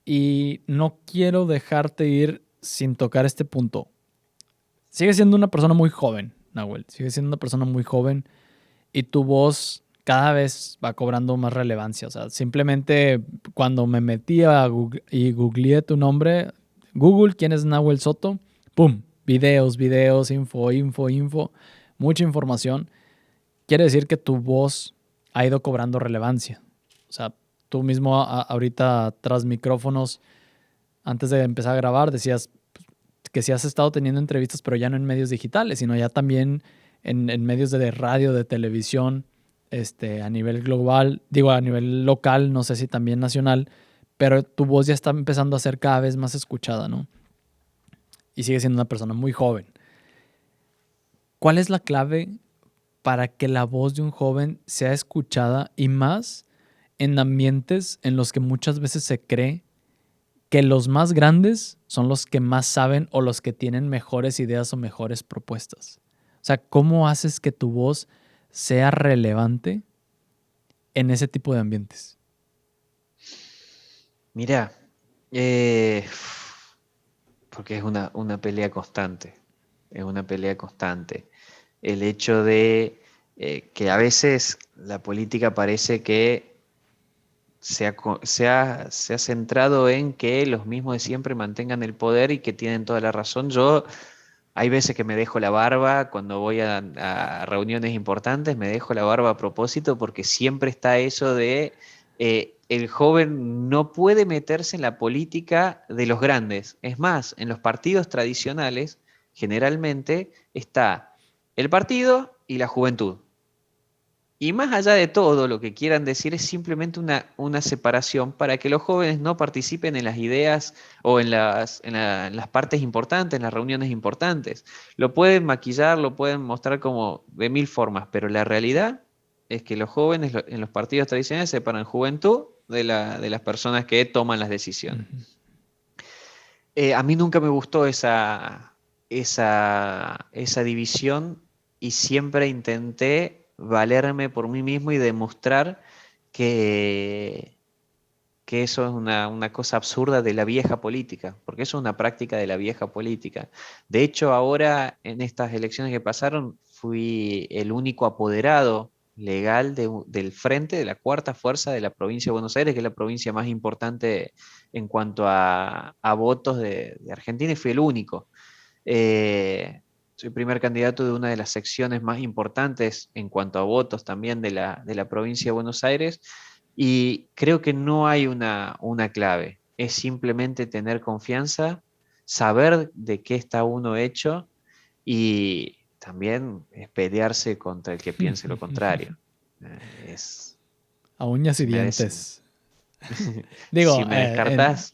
y no quiero dejarte ir sin tocar este punto. Sigue siendo una persona muy joven, Nahuel. Sigue siendo una persona muy joven y tu voz cada vez va cobrando más relevancia. O sea, simplemente cuando me metí a Google y googleé tu nombre, Google, ¿quién es Nahuel Soto? ¡Pum! Videos, videos, info, mucha información. Quiere decir que tu voz ha ido cobrando relevancia. O sea, tú mismo ahorita tras micrófonos, antes de empezar a grabar, decías que sí has estado teniendo entrevistas, pero ya no en medios digitales, sino ya también en medios de radio, de televisión, a nivel global, digo, a nivel local, no sé si también nacional, pero tu voz ya está empezando a ser cada vez más escuchada, ¿no? Y sigue siendo una persona muy joven. ¿Cuál es la clave para que la voz de un joven sea escuchada y más en ambientes en los que muchas veces se cree que los más grandes son los que más saben o los que tienen mejores ideas o mejores propuestas? O sea, ¿cómo haces que tu voz sea relevante en ese tipo de ambientes? Mira, porque es una pelea constante, es una pelea constante. El hecho de que a veces la política parece que se ha centrado en que los mismos de siempre mantengan el poder y que tienen toda la razón. Yo hay veces que me dejo la barba cuando voy a reuniones importantes, me dejo la barba a propósito porque siempre está eso de el joven no puede meterse en la política de los grandes. Es más, en los partidos tradicionales generalmente está el partido y la juventud. Y más allá de todo, lo que quieran decir es simplemente una separación para que los jóvenes no participen en las ideas o en las partes importantes, en las reuniones importantes. Lo pueden maquillar, lo pueden mostrar como de mil formas, pero la realidad es que los jóvenes en los partidos tradicionales separan juventud de las personas que toman las decisiones. Ujú. A mí nunca me gustó esa división y siempre intenté valerme por mí mismo y demostrar que, que eso es una cosa absurda de la vieja política, porque eso es una práctica de la vieja política. De hecho, ahora en estas elecciones que pasaron, fui el único apoderado legal del frente de la cuarta fuerza de la provincia de Buenos Aires, que es la provincia más importante en cuanto a votos de Argentina, y fui el único. Soy primer candidato de una de las secciones más importantes en cuanto a votos también de la provincia de Buenos Aires, y creo que no hay una clave, es simplemente tener confianza, saber de qué está uno hecho y también es pelearse contra el que piense lo contrario. Es, A uñas y si me des- dientes. si Digo, me descartas,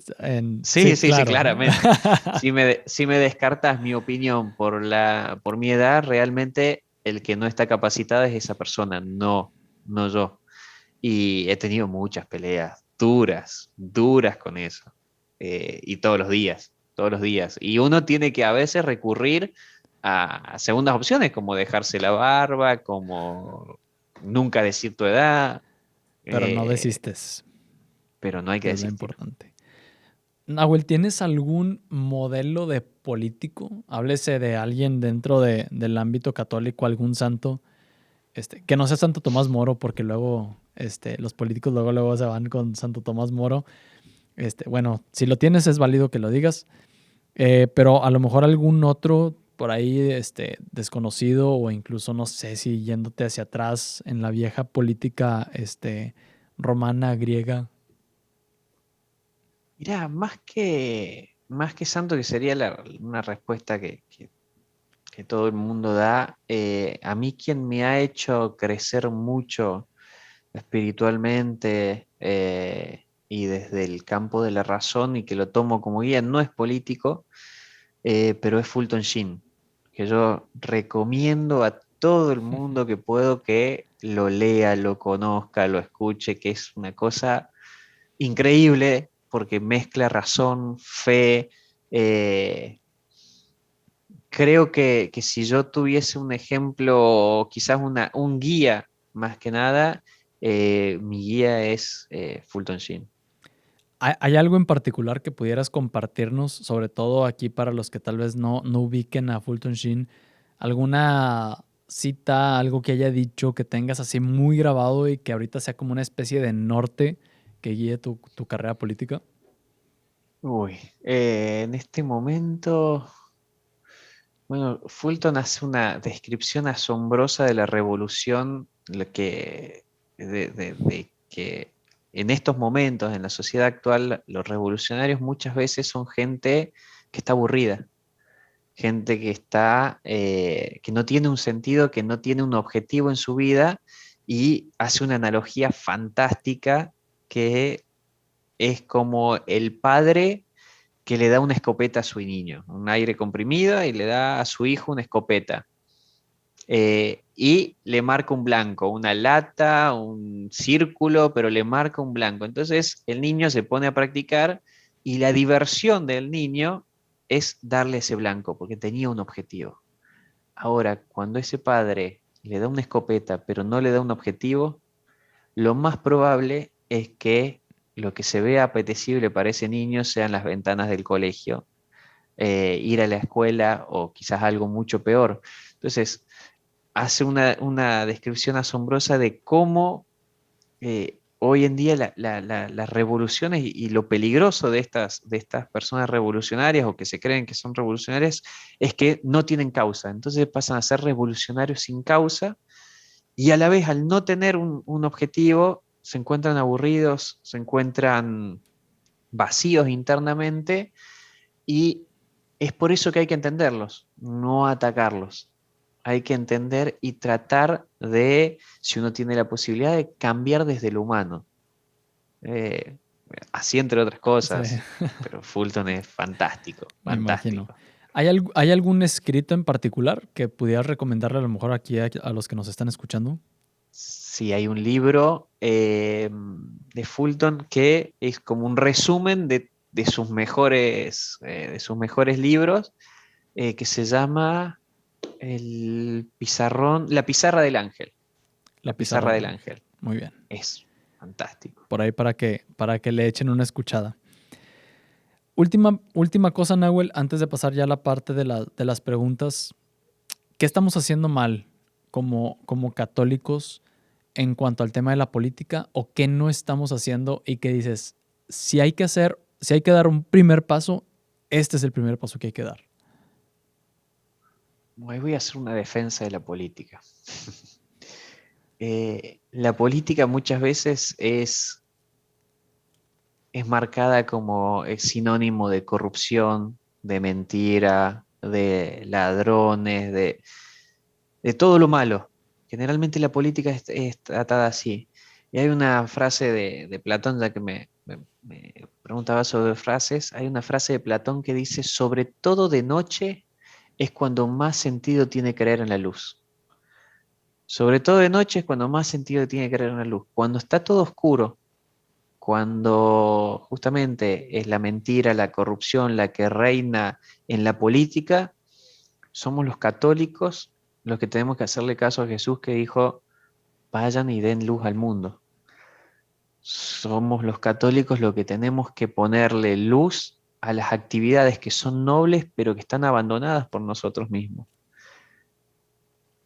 sí, sí, sí, sí, claro. claramente. Si me descartas mi opinión por mi edad, realmente el que no está capacitado es esa persona, no yo. Y he tenido muchas peleas duras, duras con eso. Y todos los días. Y uno tiene que a veces recurrir a segundas opciones, como dejarse la barba, como nunca decir tu edad, Pero no eh, desistes, pero no hay que que es lo desistir. importante. Nahuel, ¿tienes algún modelo de político? Háblese de alguien dentro del ámbito católico, algún santo, que no sea Santo Tomás Moro, porque luego los políticos luego se van con Santo Tomás Moro. Bueno, si lo tienes es válido que lo digas, pero a lo mejor algún otro por ahí desconocido o incluso no sé si yéndote hacia atrás en la vieja política romana, griega. Mirá, más que santo, que sería una respuesta que todo el mundo da, a mí quien me ha hecho crecer mucho espiritualmente, y desde el campo de la razón, y que lo tomo como guía, no es político, pero es Fulton Sheen, que yo recomiendo a todo el mundo que puedo que lo lea, lo conozca, lo escuche, que es una cosa increíble porque mezcla razón, fe. Creo que si yo tuviese un ejemplo, o quizás un guía más que nada, mi guía es Fulton Sheen. ¿Hay algo en particular que pudieras compartirnos, sobre todo aquí para los que tal vez no ubiquen a Fulton Sheen? ¿Alguna cita, algo que haya dicho que tengas así muy grabado y que ahorita sea como una especie de norte que guíe tu carrera política? Uy, en este momento, bueno, Fulton hace una descripción asombrosa de la revolución, de que en estos momentos, en la sociedad actual, los revolucionarios muchas veces son gente que está aburrida, gente que no tiene un sentido, que no tiene un objetivo en su vida, y hace una analogía fantástica que es como el padre que le da una escopeta a su niño, un aire comprimido, y le da a su hijo una escopeta. Y le marca un blanco, una lata, un círculo, pero le marca un blanco. Entonces el niño se pone a practicar, y la diversión del niño es darle ese blanco, porque tenía un objetivo. Ahora, cuando ese padre le da una escopeta, pero no le da un objetivo, lo más probable es que lo que se vea apetecible para ese niño sean las ventanas del colegio, ir a la escuela, o quizás algo mucho peor. Entonces, hace una descripción asombrosa de cómo hoy en día las revoluciones y lo peligroso de estas personas revolucionarias, o que se creen que son revolucionarias, es que no tienen causa. Entonces pasan a ser revolucionarios sin causa, y a la vez, al no tener un objetivo, se encuentran aburridos, se encuentran vacíos internamente, y es por eso que hay que entenderlos, no atacarlos. Hay que entender y tratar de si uno tiene la posibilidad de cambiar desde lo humano. Eh, Así entre otras Sí, cosas, pero Fulton es fantástico, me imagino. fantástico. ¿Hay algún escrito en particular que pudieras recomendarle a lo mejor aquí a los que nos están escuchando? Sí, hay un libro de Fulton que es como un resumen de sus mejores libros, que se llama El Pizarrón, La Pizarra del Ángel. La La pizarra Pizarra del del ángel. Ángel. Muy bien. Es fantástico. Por ahí para que le echen una escuchada. Última cosa, Nahuel, antes de pasar ya a la parte de las preguntas. ¿Qué estamos haciendo mal como católicos en cuanto al tema de la política o qué no estamos haciendo y que dices, si hay que dar un primer paso, este es el primer paso que hay que dar? Hoy voy a hacer una defensa de la política. La política muchas veces es marcada como sinónimo de corrupción, de mentira, de ladrones, de todo lo malo. Generalmente la política es tratada así. Y hay una frase de Platón, ya que me preguntaba sobre frases, hay una frase de Platón que dice, sobre todo de noche es cuando más sentido tiene creer en la luz. Sobre todo de noche es cuando más sentido tiene creer en la luz. Cuando está todo oscuro, cuando justamente es la mentira, la corrupción la que reina en la política, somos los católicos los que tenemos que hacerle caso a Jesús que dijo, vayan y den luz al mundo. Somos los católicos los que tenemos que ponerle luz a las actividades que son nobles pero que están abandonadas por nosotros mismos.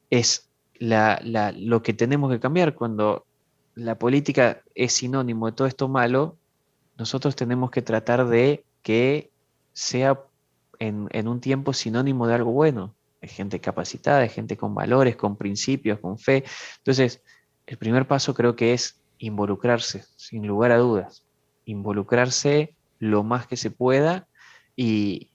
Es lo que tenemos que cambiar cuando la política es sinónimo de todo esto malo. Nosotros tenemos que tratar de que sea en un tiempo sinónimo de algo bueno, de gente capacitada, de gente con valores, con principios, con fe. Entonces, el primer paso creo que es involucrarse, sin lugar a dudas, involucrarse lo más que se pueda y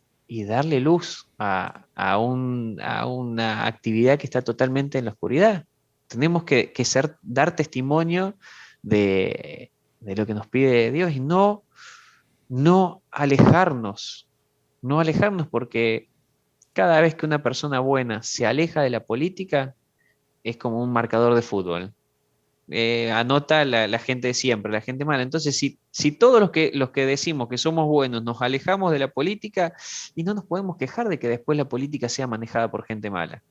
darle luz a una actividad que está totalmente en la oscuridad. Tenemos que dar testimonio de lo que nos pide Dios y no alejarnos, no alejarnos porque cada vez que una persona buena se aleja de la política es como un marcador de fútbol. Anota la gente de siempre, la gente mala. Entonces, si todos los que decimos que somos buenos nos alejamos de la política y no nos podemos quejar de que después la política sea manejada por gente mala.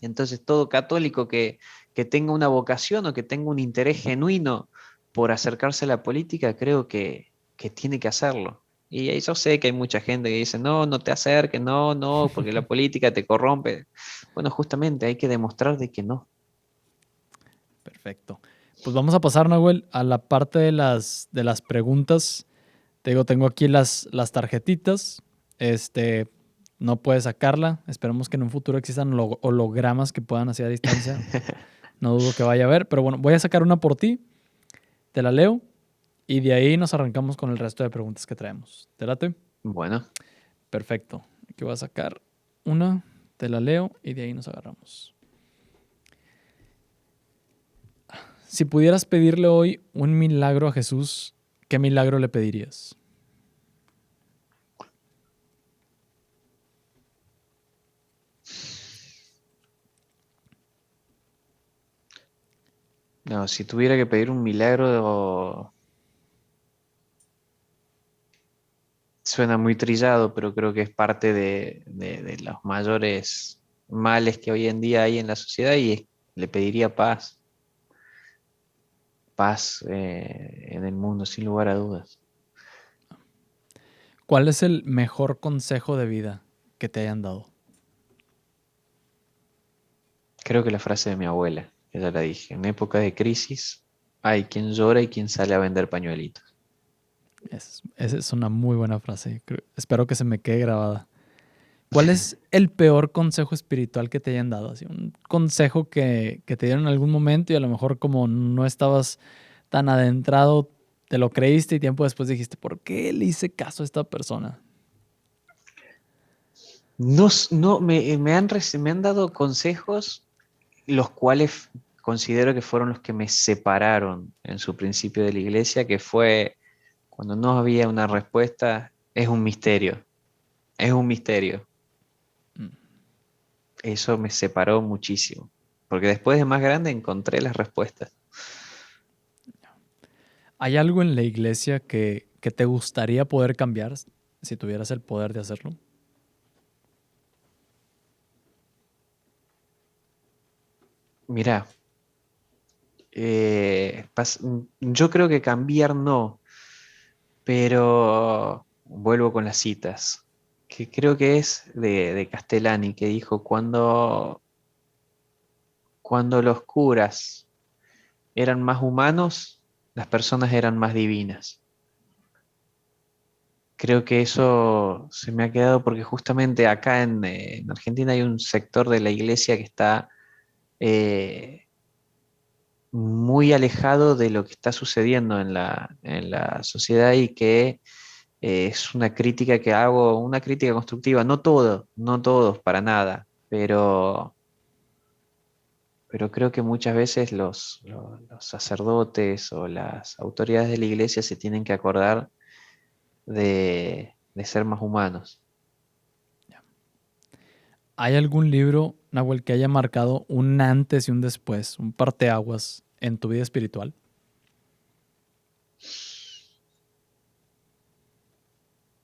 Entonces, todo católico que tenga una vocación o que tenga un interés genuino por acercarse a la política, creo que tiene que hacerlo. Y yo sé que hay mucha gente que dice, no, no te acerques, no, porque la política te corrompe. Bueno, justamente hay que demostrar de que no. Perfecto. Pues vamos a pasar, Nahuel, a la parte de las preguntas. Te digo, tengo aquí las tarjetitas. No puedes sacarla. Esperemos que en un futuro existan hologramas que puedan hacer a distancia. No dudo que vaya a haber. Pero bueno, voy a sacar una por ti. Te la leo. Y de ahí nos arrancamos con el resto de preguntas que traemos. ¿Te late? Bueno, Perfecto. Aquí voy a sacar una. Te la leo y de ahí nos agarramos. Si pudieras pedirle hoy un milagro a Jesús, ¿qué milagro le pedirías? no, si tuviera que pedir un milagro, suena muy trillado, pero creo que es parte de los mayores males que hoy en día hay en la sociedad y le pediría paz, paz en el mundo, sin lugar a dudas. ¿Cuál es el mejor consejo de vida que te hayan dado? Creo que la frase de mi abuela, que ya la dije, en época de crisis hay quien llora y quien sale a vender pañuelitos. Esa es una muy buena frase. Espero que se me quede grabada. ¿Cuál es el peor consejo espiritual que te hayan dado? Así, un consejo que te dieron en algún momento y a lo mejor como no estabas tan adentrado, te lo creíste y tiempo después dijiste, ¿por qué le hice caso a esta persona? No, me han dado consejos los cuales considero que fueron los que me separaron en su principio de la iglesia, que fue cuando no había una respuesta, es un misterio. Mm. Eso me separó muchísimo, porque después de más grande encontré las respuestas. ¿Hay algo en la iglesia que te gustaría poder cambiar si tuvieras el poder de hacerlo? Mira, yo creo que cambiar no, pero vuelvo con las citas, que creo que es de Castellani, que dijo, cuando los curas eran más humanos, las personas eran más divinas. Creo que eso se me ha quedado porque justamente acá en Argentina hay un sector de la iglesia que está eh, muy alejado de lo que está sucediendo en la sociedad y que es una crítica que hago, una crítica constructiva, no todo, no todos, para nada, pero creo que muchas veces los sacerdotes o las autoridades de la iglesia se tienen que acordar de ser más humanos. ¿Hay algún libro, Nahuel, que haya marcado un antes y un después, un parteaguas en tu vida espiritual?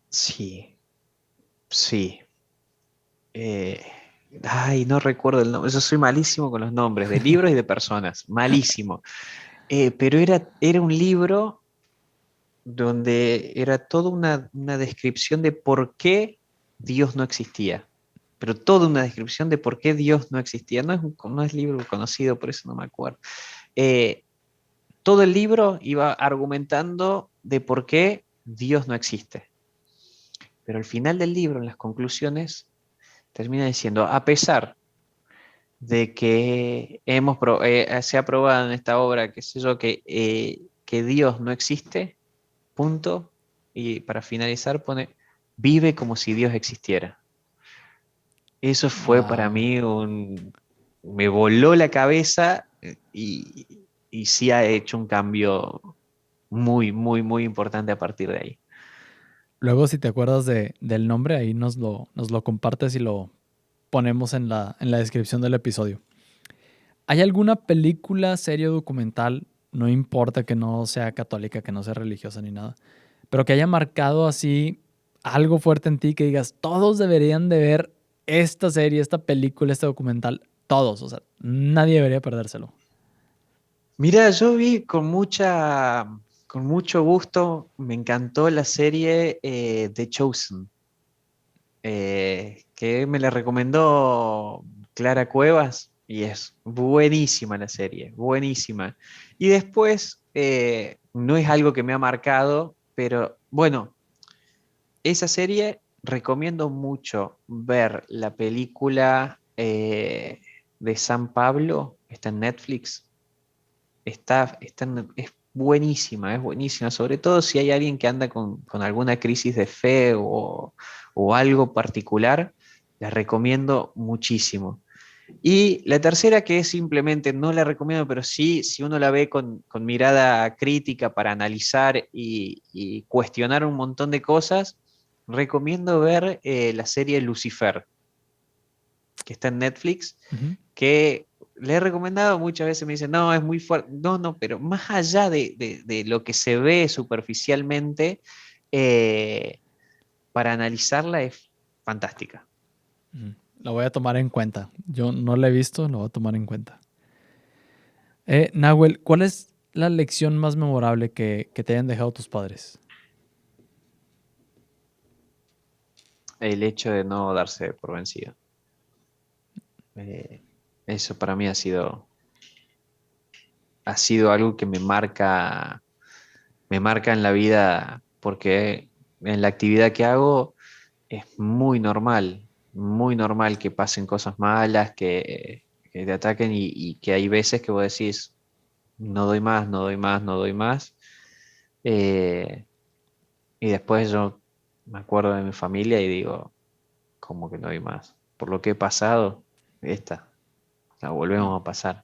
Sí, sí. Eh, Ay, no recuerdo el nombre. Yo soy malísimo con los nombres de libros y de personas. Malísimo. Pero era un libro donde era toda una descripción de por qué Dios no existía. Pero toda una descripción de por qué Dios no existía. No es libro conocido, por eso no me acuerdo. Eh, Todo el libro iba argumentando de por qué Dios no existe. Pero al final del libro, en las conclusiones, termina diciendo, a pesar de que se ha probado en esta obra, qué sé yo, que Dios no existe, punto, y para finalizar pone, vive como si Dios existiera. Eso fue para Wow. mí me voló la cabeza y sí ha hecho un cambio muy, muy, muy importante a partir de ahí. Luego, si te acuerdas del nombre, ahí nos lo compartes y lo ponemos en la descripción del episodio. ¿Hay alguna película, serie o documental, no importa que no sea católica, que no sea religiosa ni nada, pero que haya marcado así algo fuerte en ti que digas, todos deberían de ver esta serie, esta película, este documental, todos, o sea, nadie debería perdérselo? Mira, yo vi con mucho gusto, me encantó la serie The Chosen, que me la recomendó Clara Cuevas y es buenísima la serie, buenísima. Y después, no es algo que me ha marcado, pero bueno, esa serie recomiendo mucho ver la película de San Pablo, está en Netflix. Es buenísima, es buenísima, sobre todo si hay alguien que anda con alguna crisis de fe o algo particular, la recomiendo muchísimo. Y la tercera, que es simplemente, no la recomiendo, pero sí, si uno la ve con mirada crítica para analizar y cuestionar un montón de cosas, recomiendo ver la serie Lucifer, que está en Netflix, Ujú. que le he recomendado, muchas veces me dicen, no, es muy fuerte. No, no, pero más allá de lo que se ve superficialmente, eh, para analizarla es fantástica. Ujú. La voy a tomar en cuenta. Yo no la he visto, la voy a tomar en cuenta. Nahuel, ¿cuál es la lección más memorable que te hayan dejado tus padres? El hecho de no darse por vencido. Eh, Eso para mí ha sido algo que me marca en la vida, porque en la actividad que hago es muy normal que pasen cosas malas, que te ataquen y que hay veces que vos decís, no doy más, no doy más, no doy más. Eh, y después yo me acuerdo de mi familia y digo, ¿cómo que no doy más? Por lo que he pasado, esta. la volvemos a pasar.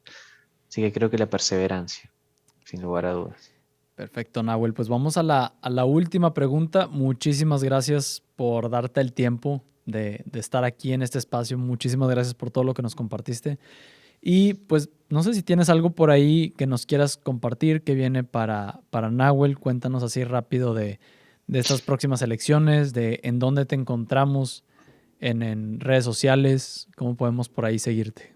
Así que creo que la perseverancia, sin lugar a dudas. Perfecto, Nahuel. Pues vamos a la última pregunta. Muchísimas gracias por darte el tiempo de estar aquí en este espacio. Muchísimas gracias por todo lo que nos compartiste. Y pues no sé si tienes algo por ahí que nos quieras compartir que viene para Nahuel. Cuéntanos así rápido de estas próximas elecciones, de en dónde te encontramos en redes sociales, cómo podemos por ahí seguirte.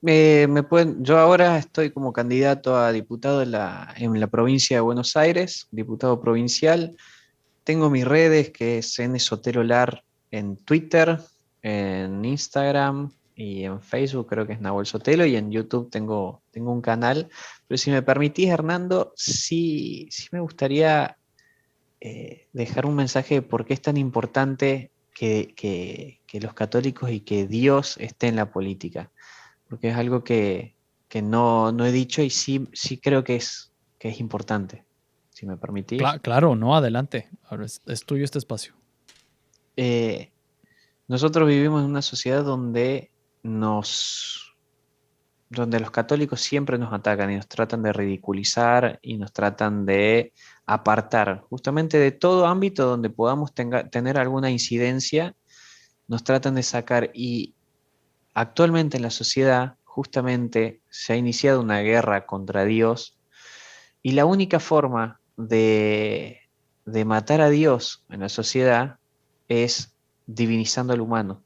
Yo ahora estoy como candidato a diputado en la provincia de Buenos Aires, diputado provincial. Tengo mis redes, que es NSoteroLar en Twitter, en Instagram y en Facebook creo que es Nahuel Sotelo, y en YouTube tengo un canal. Pero si me permitís, Hernando, sí me gustaría dejar un mensaje de por qué es tan importante que los católicos y que Dios esté en la política, porque es algo que no he dicho y sí creo que es importante, si me permitís. Claro, no, adelante. Ahora es tuyo este espacio. Eh, Nosotros vivimos en una sociedad donde los católicos siempre nos atacan y nos tratan de ridiculizar y nos tratan de apartar, justamente de todo ámbito donde podamos tener alguna incidencia, nos tratan de sacar. Y actualmente en la sociedad justamente se ha iniciado una guerra contra Dios, y la única forma de matar a Dios en la sociedad es divinizando al humano.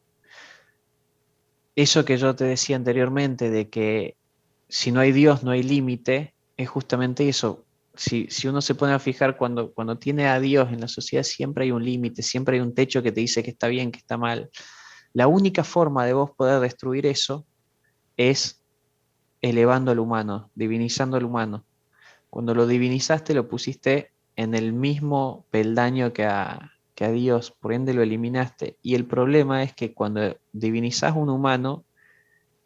Eso que yo te decía anteriormente de que si no hay Dios no hay límite, es justamente eso. Si uno se pone a fijar, cuando tiene a Dios en la sociedad, siempre hay un límite, siempre hay un techo que te dice que está bien, que está mal. La única forma de vos poder destruir eso es elevando al humano, divinizando al humano. Cuando lo divinizaste, lo pusiste en el mismo peldaño que a Dios, por ende lo eliminaste. Y el problema es que cuando divinizás un humano,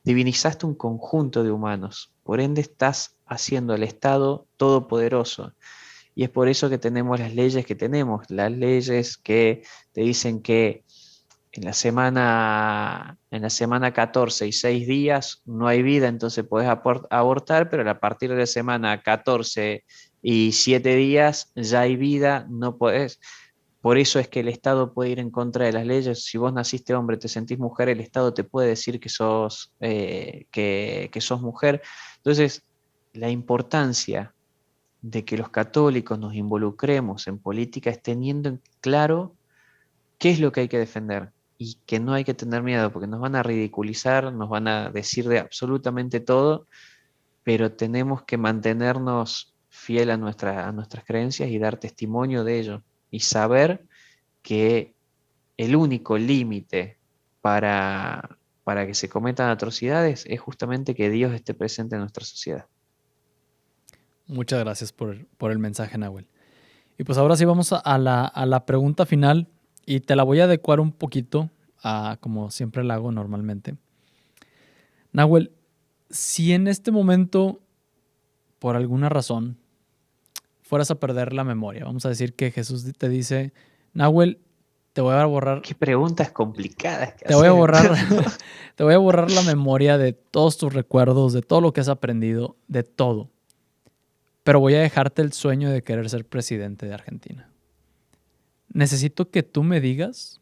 divinizaste un conjunto de humanos, por ende estás haciendo al Estado todopoderoso. Y es por eso que tenemos las leyes que tenemos, las leyes que te dicen que en la semana 14 y 6 días no hay vida, entonces podés abortar, pero a partir de la semana 14 y 7 días ya hay vida, no podés. Por eso es que el Estado puede ir en contra de las leyes. Si vos naciste hombre, te sentís mujer, el Estado te puede decir que sos mujer. Entonces, la importancia de que los católicos nos involucremos en política es teniendo en claro qué es lo que hay que defender y que no hay que tener miedo, porque nos van a ridiculizar, nos van a decir de absolutamente todo, pero tenemos que mantenernos fiel a nuestras creencias y dar testimonio de ello, y saber que el único límite para que se cometan atrocidades es justamente que Dios esté presente en nuestra sociedad. Muchas gracias por el mensaje, Nahuel. Y pues ahora sí vamos a la pregunta final y te la voy a adecuar un poquito a como siempre la hago normalmente. Nahuel, si en este momento, por alguna razón, fueras a perder la memoria, vamos a decir que Jesús te dice, Nahuel, te voy a borrar. Qué preguntas complicadas que Te voy a haces. borrar, te voy a borrar la memoria de todos tus recuerdos, de todo lo que has aprendido, de todo. Pero voy a dejarte el sueño de querer ser presidente de Argentina. Necesito que tú me digas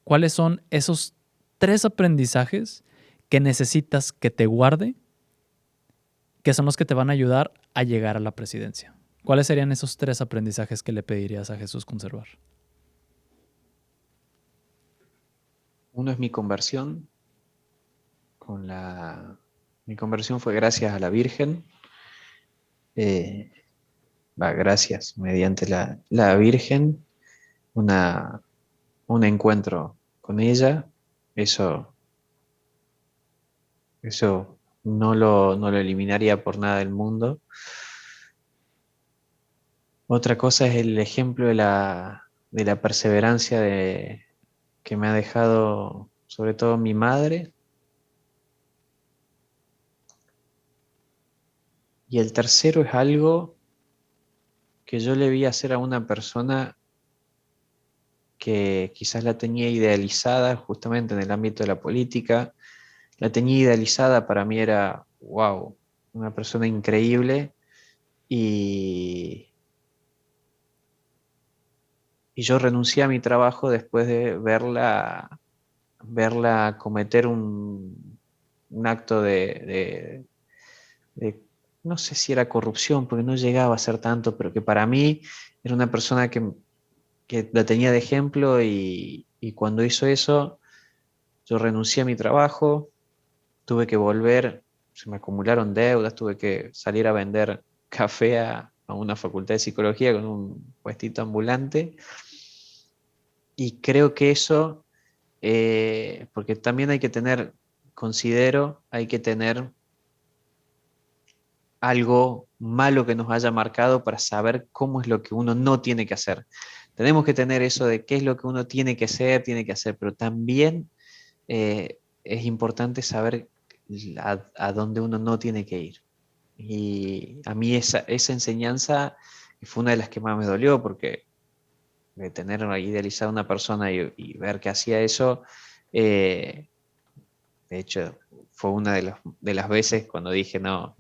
cuáles son esos 3 aprendizajes que necesitas que te guarde, que son los que te van a ayudar a llegar a la presidencia. ¿Cuáles serían esos 3 aprendizajes que le pedirías a Jesús conservar? Uno es mi conversión. Mi conversión fue gracias a la Virgen. Gracias, mediante la Virgen, un encuentro con ella. Eso no lo eliminaría por nada del mundo. Otra cosa es el ejemplo de la perseverancia que me ha dejado sobre todo mi madre. Y el tercero es algo que yo le vi hacer a una persona que quizás la tenía idealizada justamente en el ámbito de la política, la tenía idealizada, para mí era, wow, una persona increíble y, y yo renuncié a mi trabajo después de verla cometer un acto de, no sé si era corrupción, porque no llegaba a ser tanto, pero que para mí era una persona que la tenía de ejemplo y cuando hizo eso, yo renuncié a mi trabajo, tuve que volver, se me acumularon deudas, tuve que salir a vender café a una facultad de psicología con un puestito ambulante y creo que eso, porque también hay que tener, considero, hay que tener algo malo que nos haya marcado para saber cómo es lo que uno no tiene que hacer. Tenemos que tener eso de qué es lo que uno tiene que hacer, pero también es importante saber a dónde uno no tiene que ir. Y a mí esa enseñanza fue una de las que más me dolió, porque de tener idealizada una persona y ver que hacía eso, eh, de hecho, fue una de las veces cuando dije, no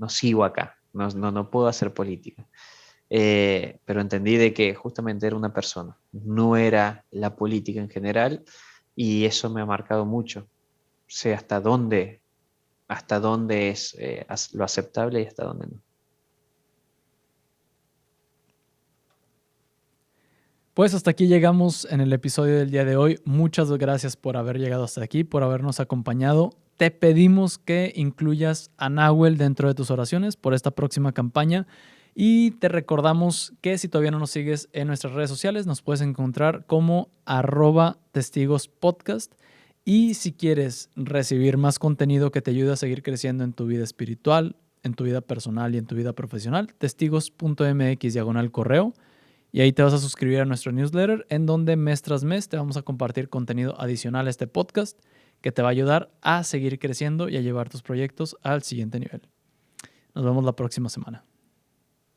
sigo acá, no puedo hacer política. Pero entendí de que justamente era una persona, no era la política en general, y eso me ha marcado mucho. Sé hasta dónde es lo aceptable y hasta dónde no. Pues hasta aquí llegamos en el episodio del día de hoy. Muchas gracias por haber llegado hasta aquí, por habernos acompañado. Te pedimos que incluyas a Nahuel dentro de tus oraciones por esta próxima campaña y te recordamos que si todavía no nos sigues en nuestras redes sociales, nos puedes encontrar como @testigospodcast. Y si quieres recibir más contenido que te ayude a seguir creciendo en tu vida espiritual, en tu vida personal y en tu vida profesional, testigos.mx/correo. Y ahí te vas a suscribir a nuestro newsletter, en donde mes tras mes te vamos a compartir contenido adicional a este podcast que te va a ayudar a seguir creciendo y a llevar tus proyectos al siguiente nivel. Nos vemos la próxima semana.